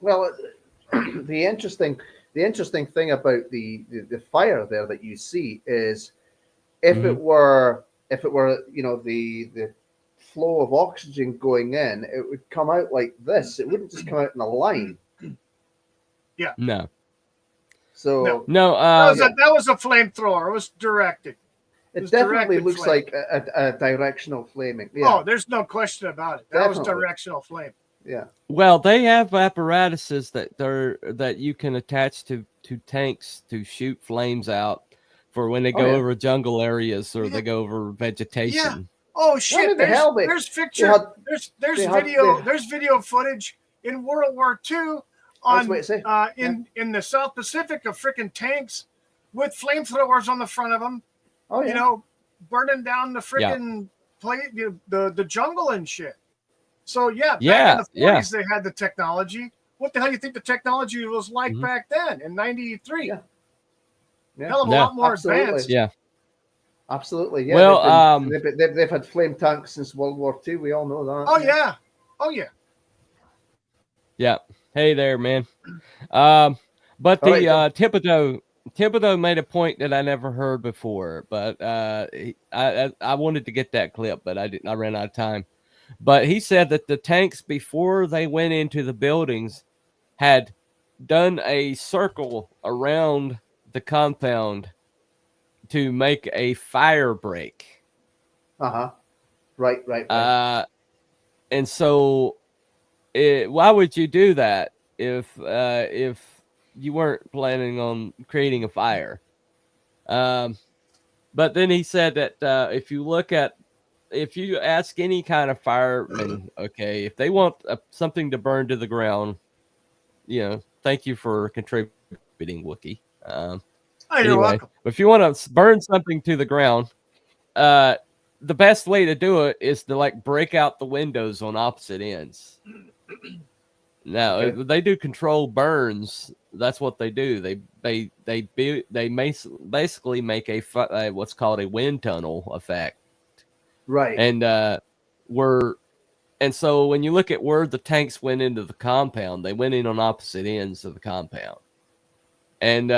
Well, the interesting thing about the fire there that you see is if it were the flow of oxygen going in, it would come out like this. It wouldn't just come out in a line. Yeah. No. So no. That was a flamethrower. It was directed. It definitely looks like a directional flaming. Yeah. Oh, there's no question about it. That was directional flame. Yeah. Well, they have apparatuses that you can attach to tanks to shoot flames out for when they go over jungle areas or they go over vegetation. Yeah. Oh shit! There's picture. There's video. There's video footage in World War II in the South Pacific of freaking tanks with flamethrowers on the front of them. Oh yeah. You know, burning down the freaking the jungle and shit. So back in the 40s they had the technology. What the hell do you think the technology was like back then in '93? Yeah. Hell of a lot more advanced. Yeah. Absolutely. Yeah. Well, they've had flame tanks since World War II. We all know that. Oh yeah. Oh yeah. Yeah. Hey there, man. But the Thibodeau made a point that I never heard before, but I wanted to get that clip, but I ran out of time. But he said that the tanks, before they went into the buildings, had done a circle around the compound to make a fire break. Right. And so why would you do that if you weren't planning on creating a fire? But then he said that if you ask any kind of fireman, okay, if they want something to burn to the ground, thank you for contributing, Wookie. You're welcome. If you want to burn something to the ground, the best way to do it is to break out the windows on opposite ends. Now, if they do controlled burns. That's what they do. They basically make a what's called a wind tunnel effect. Right. And so when you look at where the tanks went into the compound, they went in on opposite ends of the compound. And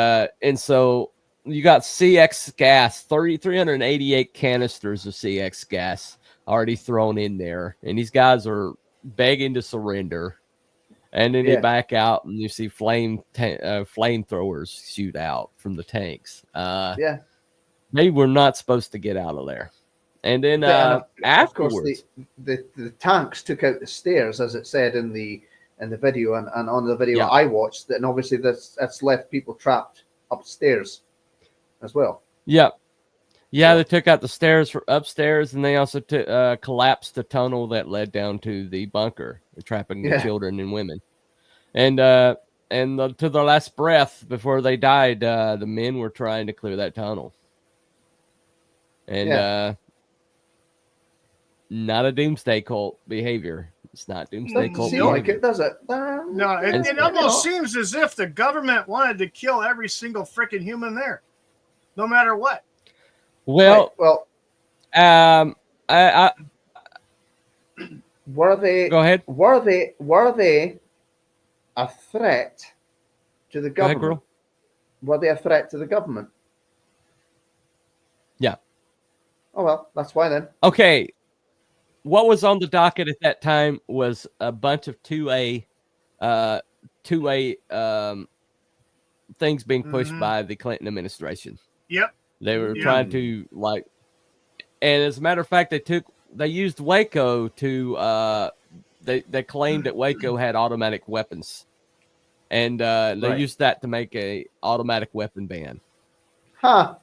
so you got CX gas, 388 canisters of CX gas already thrown in there. And these guys are begging to surrender. And then they back out and you see flamethrowers shoot out from the tanks. They were not supposed to get out of there. And then afterwards, of course, the tanks took out the stairs, as it said in the video, and on the video I watched. And obviously, that's left people trapped upstairs as well. Yeah, they took out the stairs for upstairs, and they also collapsed the tunnel that led down to the bunker, trapping the children and women. And to the last breath before they died, the men were trying to clear that tunnel. And not a doomsday cult behavior. It's not doomsday cult. Seem like it, does it? No, it almost seems as if the government wanted to kill every single freaking human there, no matter what. Well, were they? Go ahead. Were they a threat to the government? Go ahead, girl. Were they a threat to the government? Yeah. Oh well, that's why then. Okay. What was on the docket at that time was a bunch of 2A things being pushed by the Clinton administration. Yep. They were trying to and as a matter of fact, they used Waco to they claimed that Waco had automatic weapons, and they used that to make a automatic weapon ban. Huh.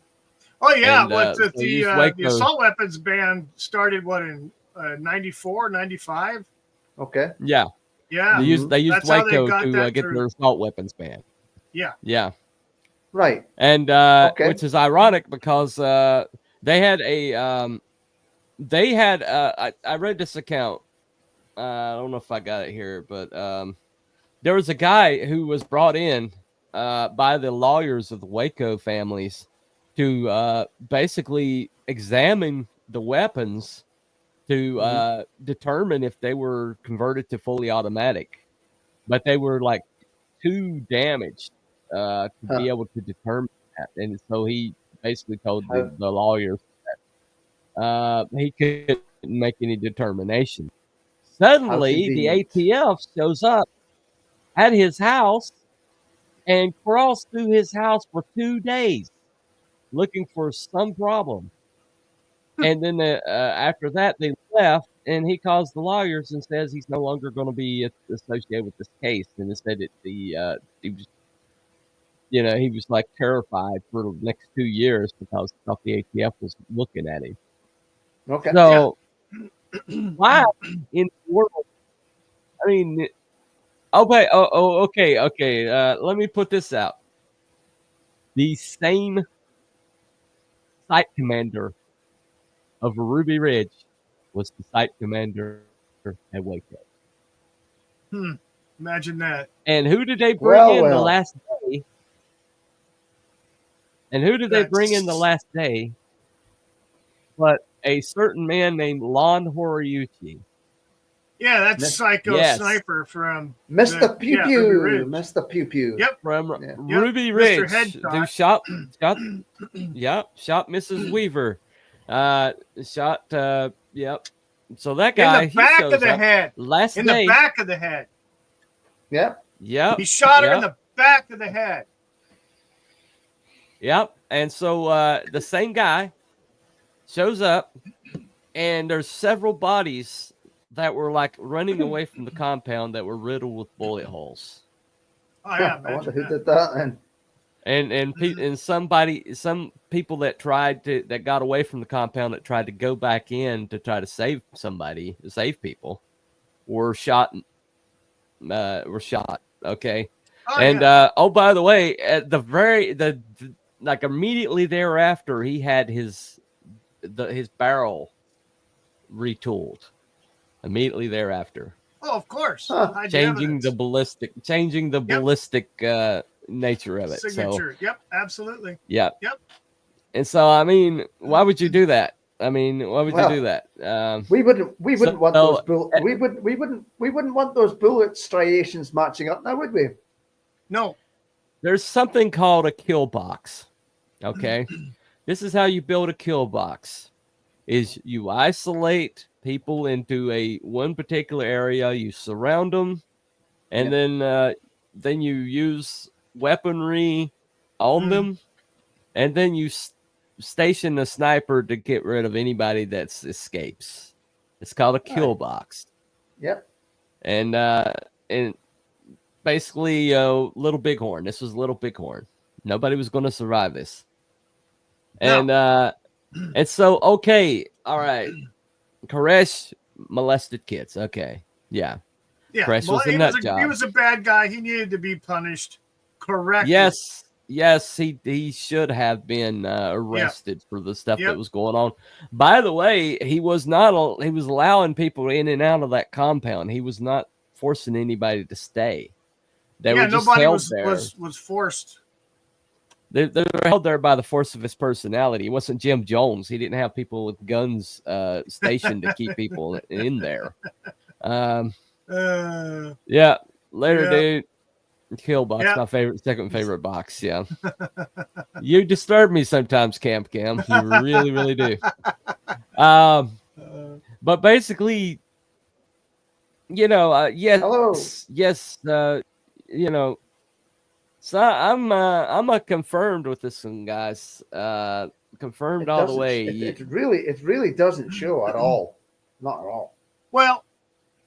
Oh yeah, the assault weapons ban started in 94, 95. Okay. Yeah. Yeah. They used Waco to get their assault weapons ban. Yeah. Yeah. Right. And which is ironic because they had I read this account. I don't know if I got it here, but there was a guy who was brought in by the lawyers of the Waco families to basically examine the weapons to determine if they were converted to fully automatic, but they were too damaged to be able to determine that. And so he basically told the lawyers that he couldn't make any determination. Suddenly, the ATF shows up at his house and crawls through his house for 2 days looking for some problem. And then after that, they left, and he calls the lawyers and says he's no longer going to be associated with this case. And instead, he was terrified for the next 2 years because he thought the ATF was looking at him. Okay. So Why in the world? I mean, okay. Let me put this out. The same site commander of Ruby Ridge was the site commander at Waco. Imagine that. And who did they bring in the Well. last day? And who did they bring in the last day? But a certain man named Lon Horiyuchi. Yeah, that's Psycho Sniper from Mr. Pew Pew. Ruby Ridge. Mr. Pew Pew. Yep. From Ruby Ridge. Who shot Mrs. Weaver. Yep. So that guy, in the back of the head. Last in day. the back of the head. Yep. Yep. He shot her in the back of the head. Yep. And so the same guy shows up, and there's several bodies that were like running away from the compound that were riddled with bullet holes. Oh yeah, I wonder who did that. And some people that got away from the compound that tried to go back in to try to save people, were shot. Okay. By the way, at like immediately thereafter, he had his barrel retooled. Immediately thereafter. Oh, of course. Changing the ballistic nature of it. Signature. So, yep, absolutely. Yeah. Yep. And so, I mean, why would you do that? I mean, why would you do that? We wouldn't want those bullets. We wouldn't want those bullet striations matching up now, would we? No. There's something called a kill box. Okay. This is how you build a kill box. Is you isolate people into one particular area, you surround them, and then you use weaponry on them, and then you station a sniper to get rid of anybody that escapes. It's called a kill box. Yep. And basically, Little Bighorn. This was Little Bighorn. Nobody was going to survive this. No. And so, okay, all right. Koresh molested kids. Okay, yeah. Koresh was a nut job. He was a bad guy. He needed to be punished correctly. Yes, he should have been arrested for the stuff that was going on. By the way, he was allowing people in and out of that compound. He was not forcing anybody to stay. They were just nobody held was forced. They were held there by the force of his personality. He wasn't Jim Jones. He didn't have people with guns stationed to keep people in there. Dude. Kill box, my second favorite box. Yeah. You disturb me sometimes, Cam. You really, really do. But basically, yes, So I'm confirmed with this one, guys. Confirmed all the way. It really doesn't show at all. Not at all. Well,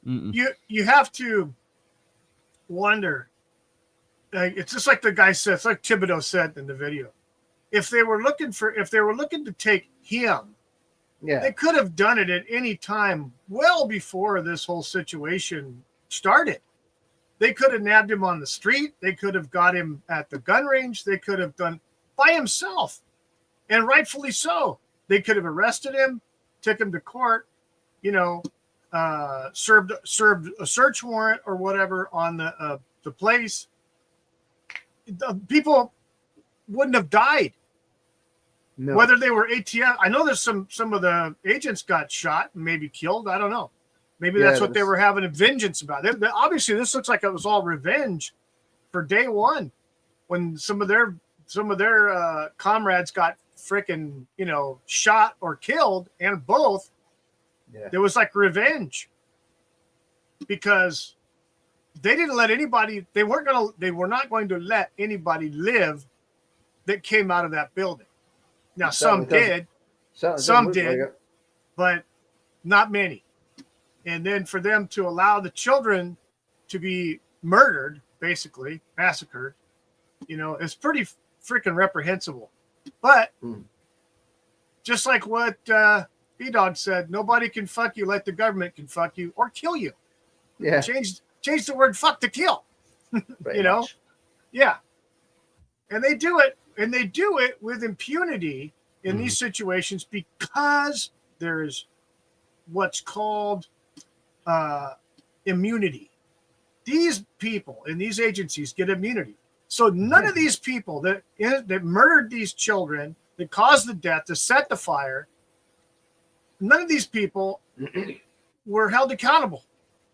you have to wonder. It's just like the guy said. It's like Thibodeau said in the video. If they were looking to take him, they could have done it at any time, well before this whole situation started. They could have nabbed him on the street. They could have got him at the gun range. They could have done by himself, and rightfully so. They could have arrested him, took him to court, served a search warrant or whatever on the place. The people wouldn't have died. No. Whether they were ATF, I know there's some of the agents got shot and maybe killed. I don't know. Maybe that's what they were having a vengeance about. Obviously, this looks like it was all revenge for day one, when some of their comrades got freaking shot or killed, and both. Yeah. There was like revenge because they didn't let anybody. They were not going to let anybody live that came out of that building. Now some did, but not many. And then for them to allow the children to be murdered, basically massacred, it's pretty freaking reprehensible. But just like what B-Dog said, nobody can fuck you like the government can fuck you or kill you. Yeah. Change the word fuck to kill. You know? Yeah. And they do it, with impunity in these situations because there is what's called immunity. These people in these agencies get immunity. So none of these people that murdered these children, that caused the death, that set the fire, none of these people were held accountable.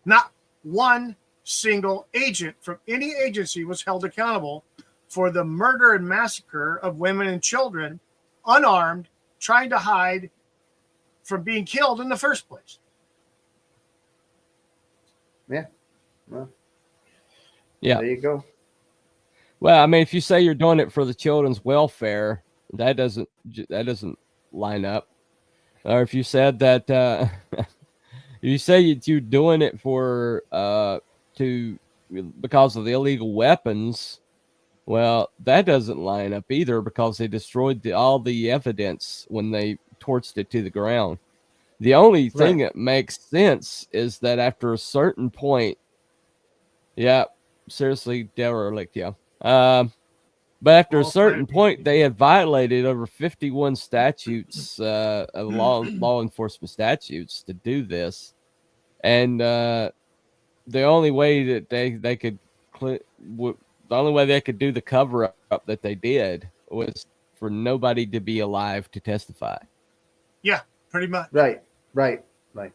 Not one single agent from any agency was held accountable for the murder and massacre of women and children, unarmed, trying to hide from being killed in the first place. Yeah. Well, yeah. There you go. Well, I mean, if you say you're doing it for the children's welfare, that doesn't line up. Or if you said that you say you're doing it for because of the illegal weapons, well, that doesn't line up either because they destroyed all the evidence when they torched it to the ground. The only thing that makes sense is that after a certain point, seriously, derelict, but after a certain point, they had violated over 51 statutes of law enforcement statutes to do this, and the only way that they could do the cover up that they did was for nobody to be alive to testify. Yeah, pretty much. Right.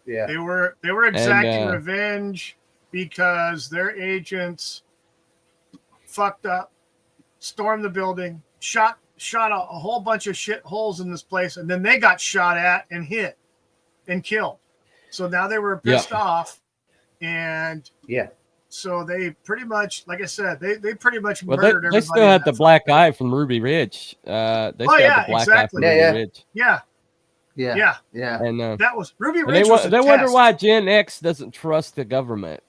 Yeah. They were exacting revenge because their agents fucked up, stormed the building, shot a whole bunch of shit holes in this place, and then they got shot at and hit and killed. So now they were pissed off, and so they pretty much, like I said, they pretty much murdered everybody. They still had the black eye from Ruby Ridge. Had the black eye from Ruby Ridge. Yeah. And that was Ruby Ridge. They wonder why Gen X doesn't trust the government.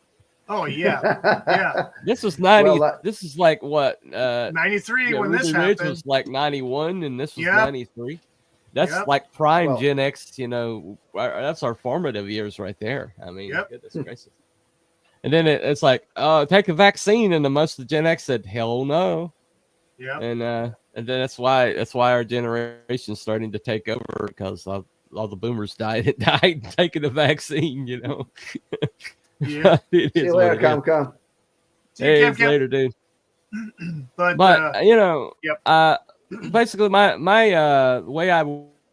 Oh yeah. This was 90. This is like what 93 when Ruby this Ridge happened. was like 91, and this was 93. That's like prime Gen X. That's our formative years right there. I mean, goodness gracious. And then it's like, take a vaccine, and most of the Gen X said, hell no. Yeah. And then that's why our generation's starting to take over because all the boomers died taking the vaccine. Yeah. See you later, Come. Hey, later, dude. but basically, my way I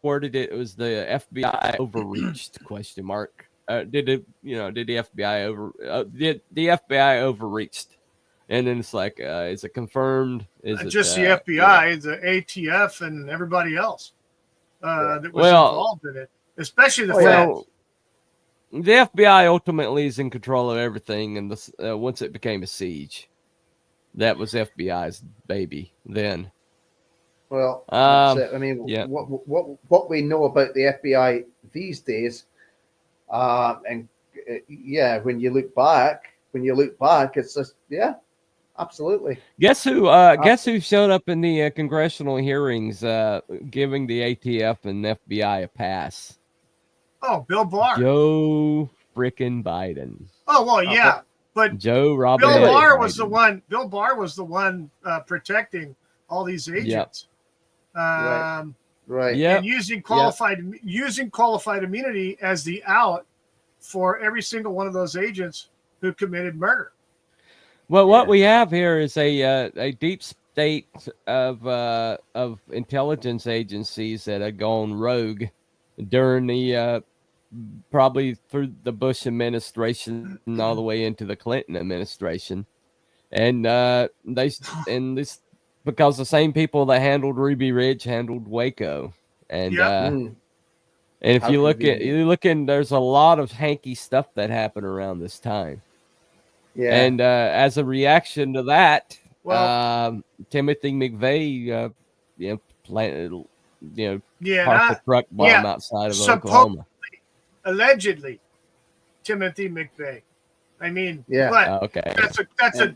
worded it was the FBI overreached ? Did the FBI overreached? And then it's like, is it confirmed? Is it just the FBI, the ATF, and everybody else that was involved in it, especially the feds. The FBI ultimately is in control of everything, and once it became a siege, that was FBI's baby then. Well, I mean, what we know about the FBI these days, when you look back, it's just absolutely. Guess who showed up in the congressional hearings, giving the ATF and FBI a pass? Oh, Bill Barr. Joe frickin' Biden. Oh well, yeah, but Joe Robert. Bill Barr was the one. Bill Barr was the one protecting all these agents. Right. Yeah. And using qualified immunity as the out for every single one of those agents who committed murder. Well, what we have here is a deep state of intelligence agencies that had gone rogue during the probably through the Bush administration and all the way into the Clinton administration, and this because the same people that handled Ruby Ridge handled Waco, and if you look there's a lot of hanky stuff that happened around this time. Yeah, and as a reaction to that, Timothy McVeigh, planted, parked the truck bomb outside of Oklahoma. Allegedly, Timothy McVeigh. I mean, okay.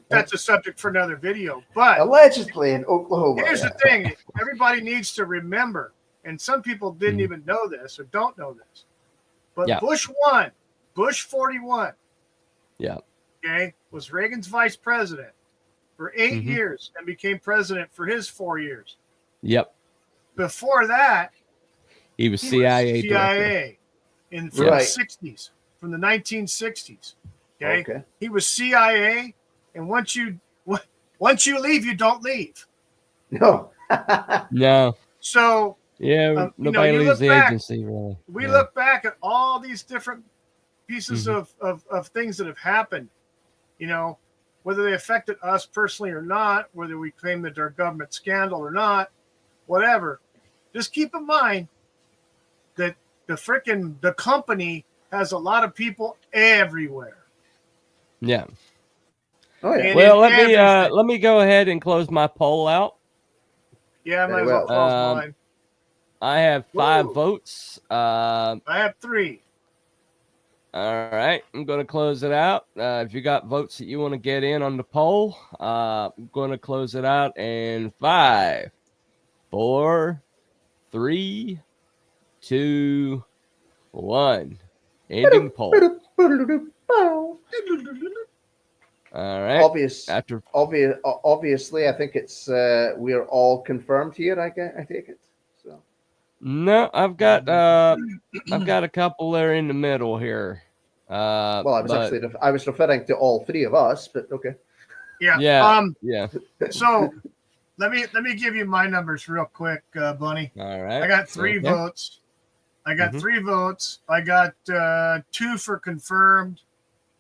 That's a subject for another video. But allegedly in Oklahoma. Here's the thing: everybody needs to remember, and some people didn't even know this or don't know this, but Yeah. Bush 1, Bush 41, Yeah. okay, was Reagan's vice president for 8 years and became president for his 4 years. Yep. Before that, He was CIA director. CIA from the 60s, from the 1960s. Okay? He was CIA, and once you leave, you don't leave. No. No. So yeah, nobody leaves the agency. Really, we look back at all these different pieces of things that have happened. You know, whether they affected us personally or not, whether we claim that they're government scandal or not, whatever. Just keep in mind that the company has a lot of people everywhere. Yeah. Oh yeah. Well, let me go ahead and close my poll out. Yeah, I might as well close mine. I have 5 votes. I have 3. All right, I'm going to close it out. If you got votes that you want to get in on the poll, I'm going to close it out in 5, 4, 3, 2, 1. Ending poll. All right. Obviously, I think it's we're all confirmed here. I take it. So. No, I've got a couple there in the middle here. Well, I was referring to all 3 of us, but okay. Yeah. Yeah. So let me give you my numbers real quick, Bunny. All right. I got 3 votes. I got 3 votes. I got 2 for confirmed.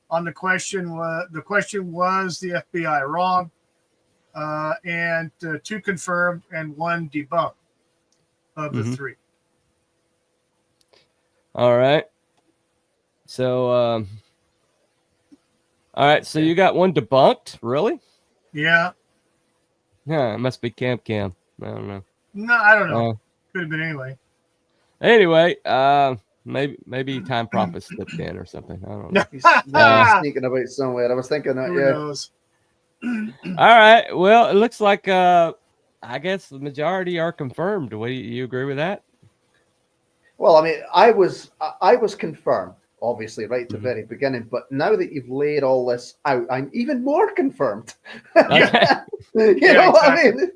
On the question was the FBI wrong, and 2 confirmed and 1 debunked of the 3. All right. So, all right. So you got 1 debunked, really? Yeah. Yeah, it must be Cam. I don't know. No, I don't know. Could have been anyway. Anyway, maybe Time Prophet slipped in or something. I don't know. He's sneaking about somewhere. I was thinking that. Who knows? All right. Well, it looks like I guess the majority are confirmed. Do you agree with that? Well, I mean, I was confirmed, obviously, right at the very beginning. But now that you've laid all this out, I'm even more confirmed. Okay. You know what I mean?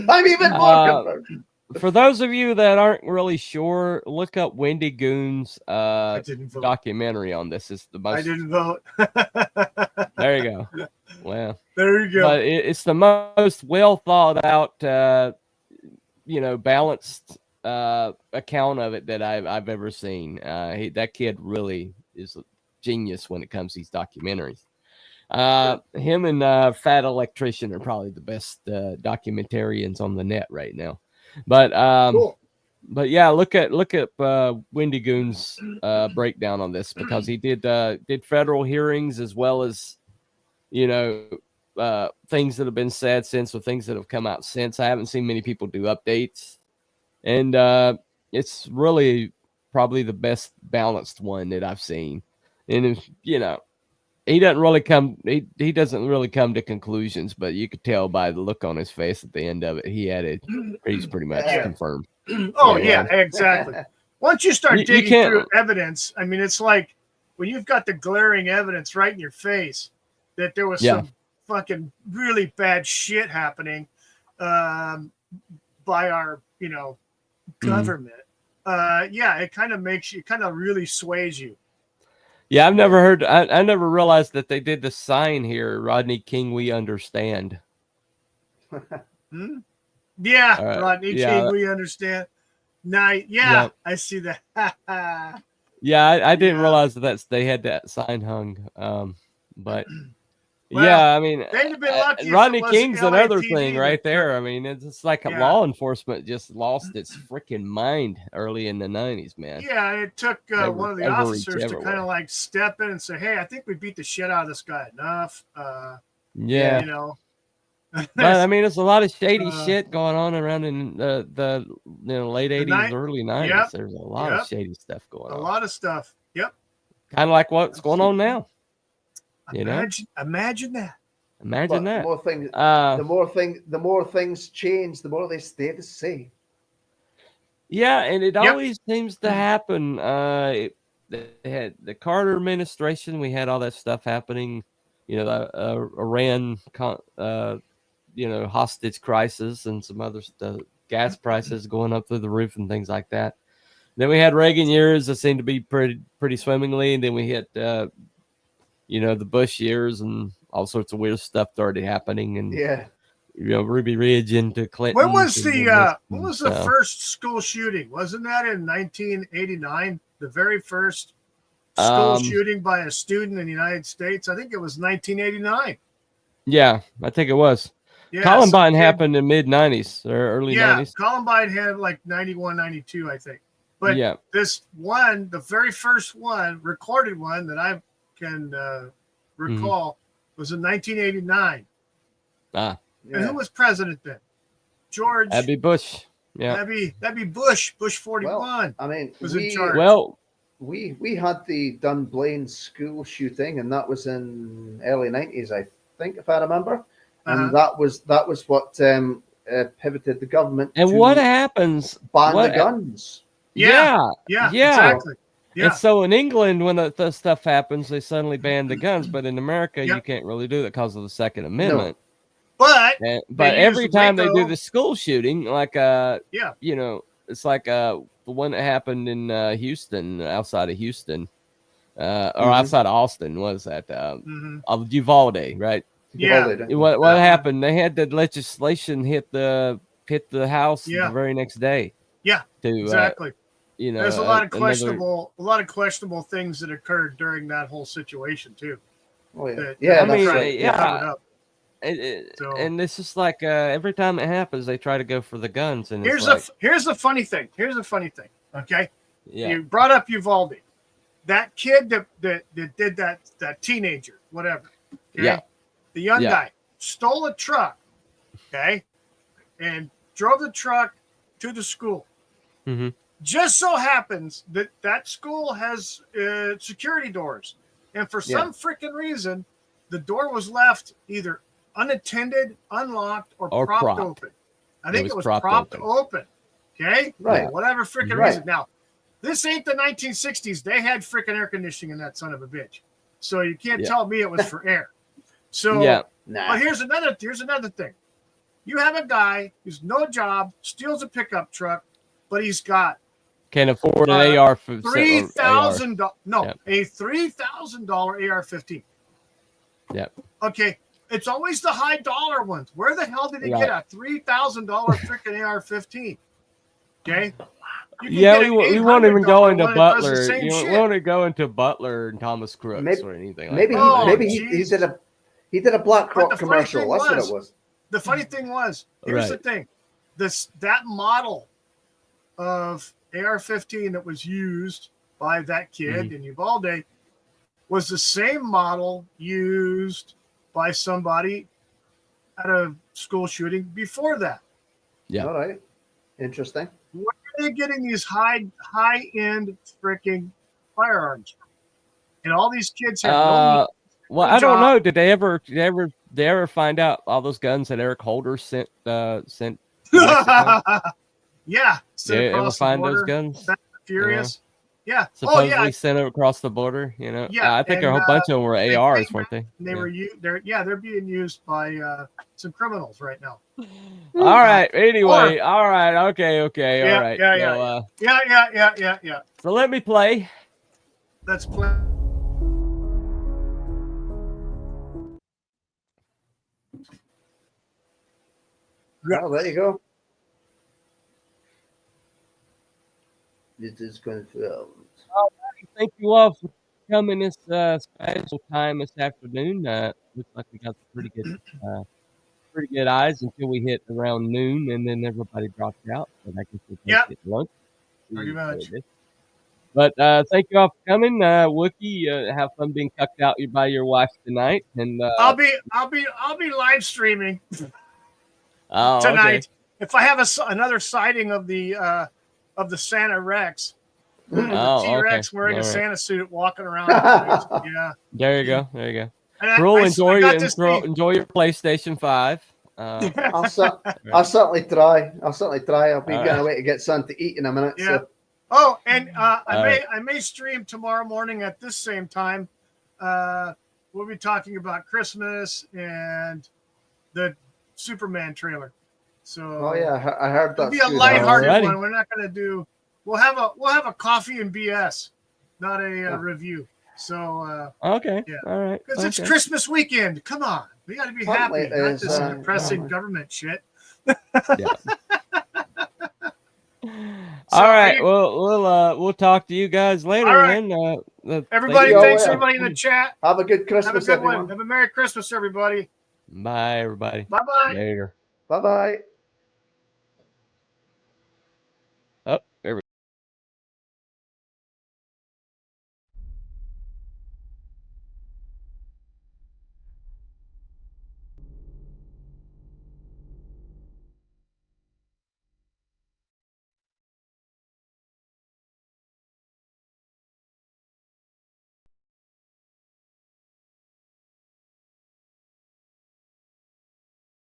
I'm even more confirmed. For those of you that aren't really sure, look up Wendy Goon's documentary on this. It's the most. I didn't vote. There you go. Well, there you go. But it's the most well thought out, balanced account of it that I've ever seen. That kid really is a genius when it comes to these documentaries. Him and Fat Electrician are probably the best documentarians on the net right now. But cool. But yeah, look at Wendy Goon's breakdown on this, because he did federal hearings as well as things that have been said since, or things that have come out since. I haven't seen many people do updates, and it's really probably the best balanced one that I've seen. And he doesn't really come to conclusions, but you could tell by the look on his face at the end of it, he's pretty much confirmed. Oh yeah, exactly. Once you start digging through evidence, I mean, it's like when you've got the glaring evidence right in your face that there was some fucking really bad shit happening by our government. It kind of really sways you. Yeah, I've never heard. I never realized that they did the sign here. Rodney King, we understand. Yeah, right. Rodney King, we understand. Now, I see that. Yeah, I didn't realize that they had that sign hung. But well, yeah, I mean, Rodney King's another LAPD thing right there. I mean, it's like law enforcement just lost its freaking mind early in the 90s, man. Yeah, it took one of the officers to kind of like step in and say, "Hey, I think we beat the shit out of this guy enough." But I mean, there's a lot of shady shit going on around in the late 80s, early 90s. Yep, There's a lot of shady stuff going on. A lot of stuff. Yep. Kind of like what's going on now. Imagine that. Imagine that. The more things change, the more they stay the same. Yeah, and it always seems to happen. They had the Carter administration. We had all that stuff happening. You know, the Iran, hostage crisis and some other stuff. Gas prices going up through the roof and things like that. Then we had Reagan years that seemed to be pretty swimmingly, and then we hit the Bush years and all sorts of weird stuff started happening. And Ruby Ridge into Clinton. When was the first school shooting? Wasn't that in 1989? The very first school shooting by a student in the United States? I think it was 1989. Yeah, I think it was. Yeah, Columbine happened in mid-90s or early 90s. Columbine had like 91, 92, I think. But this one, the very first one, recorded one that I can recall, was in 1989. And who was president then? George. That'd be Bush. Yeah. That'd be Bush. Bush 41. Well, I mean, was in charge. Well, we had the Dunblane school shooting, and that was in early 90s, I think, if I remember. And that was what pivoted the government. And what happens? Ban the guns. Yeah, exactly. Yeah. And so in England, when the stuff happens, they suddenly ban the guns. But in America, you can't really do that because of the Second Amendment. No. But every time they do the school shooting, like it's like the one that happened in Houston, outside of Houston, or outside of Austin, was that of Uvalde, right? Yeah. What happened? They had the legislation hit the house the very next day. Yeah. Exactly. There's a lot of questionable things that occurred during that whole situation too. Oh yeah. And it's just like every time it happens, they try to go for the guns. And here's the funny thing. Okay. Yeah. You brought up Uvalde. That kid that did that teenager, whatever. Okay? Yeah. The young guy stole a truck, okay, and drove the truck to the school. Mm-hmm. Just so happens that school has security doors, and for some freaking reason, the door was left either unattended, unlocked, or propped open. I think it was propped open. Okay, right? Whatever freaking reason. Now, this ain't the 1960s. They had freaking air conditioning in that son of a bitch, so you can't tell me it was for air. So, but here's another thing. You have a guy who's no job, steals a pickup truck, but he's got can't afford an AR for $3,000. No, a $3,000 AR-15. Yep. Okay, it's always the high dollar ones. Where the hell did he get a $3,000 freaking AR-15? Okay. We won't even go into Butler. We won't go into Butler and Thomas Crooks or anything like that. Maybe he did a BlackRock commercial. That's what it was. The funny thing was, here's the thing. That model of AR-15 that was used by that kid in Uvalde was the same model used by somebody at a school shooting before that. Yeah. All right. Interesting. Where are they getting these high-end freaking firearms from? And all these kids have well, I don't know. Did they ever find out all those guns that Eric Holder sent? Yeah. Did they ever find those guns? Furious. Yeah. Supposedly sent it across the border. I think a whole bunch of them were ARs, weren't they? They're being used by some criminals right now. All right. Anyway. All right. Okay. All right. Yeah. So let me play. Let's play. Well, there you go. This is confirmed. All right. Thank you all for coming this special time this afternoon. Looks like we got some pretty good eyes until we hit around noon, and then everybody dropped out. So I guess we'll get lunch. Pretty much. But thank you all for coming. Wookie, have fun being cucked out by your wife tonight. And I'll be live streaming tonight. Okay. If I have another sighting of the Santa Rex. T-Rex wearing a Santa suit walking around. There you go. Enjoy your PlayStation 5. I'll certainly try. I'll be getting away to get something to eat in a minute. Yeah. So. Oh, and I may stream tomorrow morning at this same time. We'll be talking about Christmas and the Superman trailer. So I heard that. It'll be a lighthearted one. We're not going to do. We'll have a coffee and BS, not a review. So okay, yeah, all right, because it's Christmas weekend. Come on, we got to be happy, not this depressing government shit. Yeah. All right, we'll talk to you guys later. Right. Then, everybody, thanks everybody in the chat. Have a good Christmas, have a good everyone. one. Have a Merry Christmas, everybody. Bye, everybody. Bye bye. Later. Bye bye.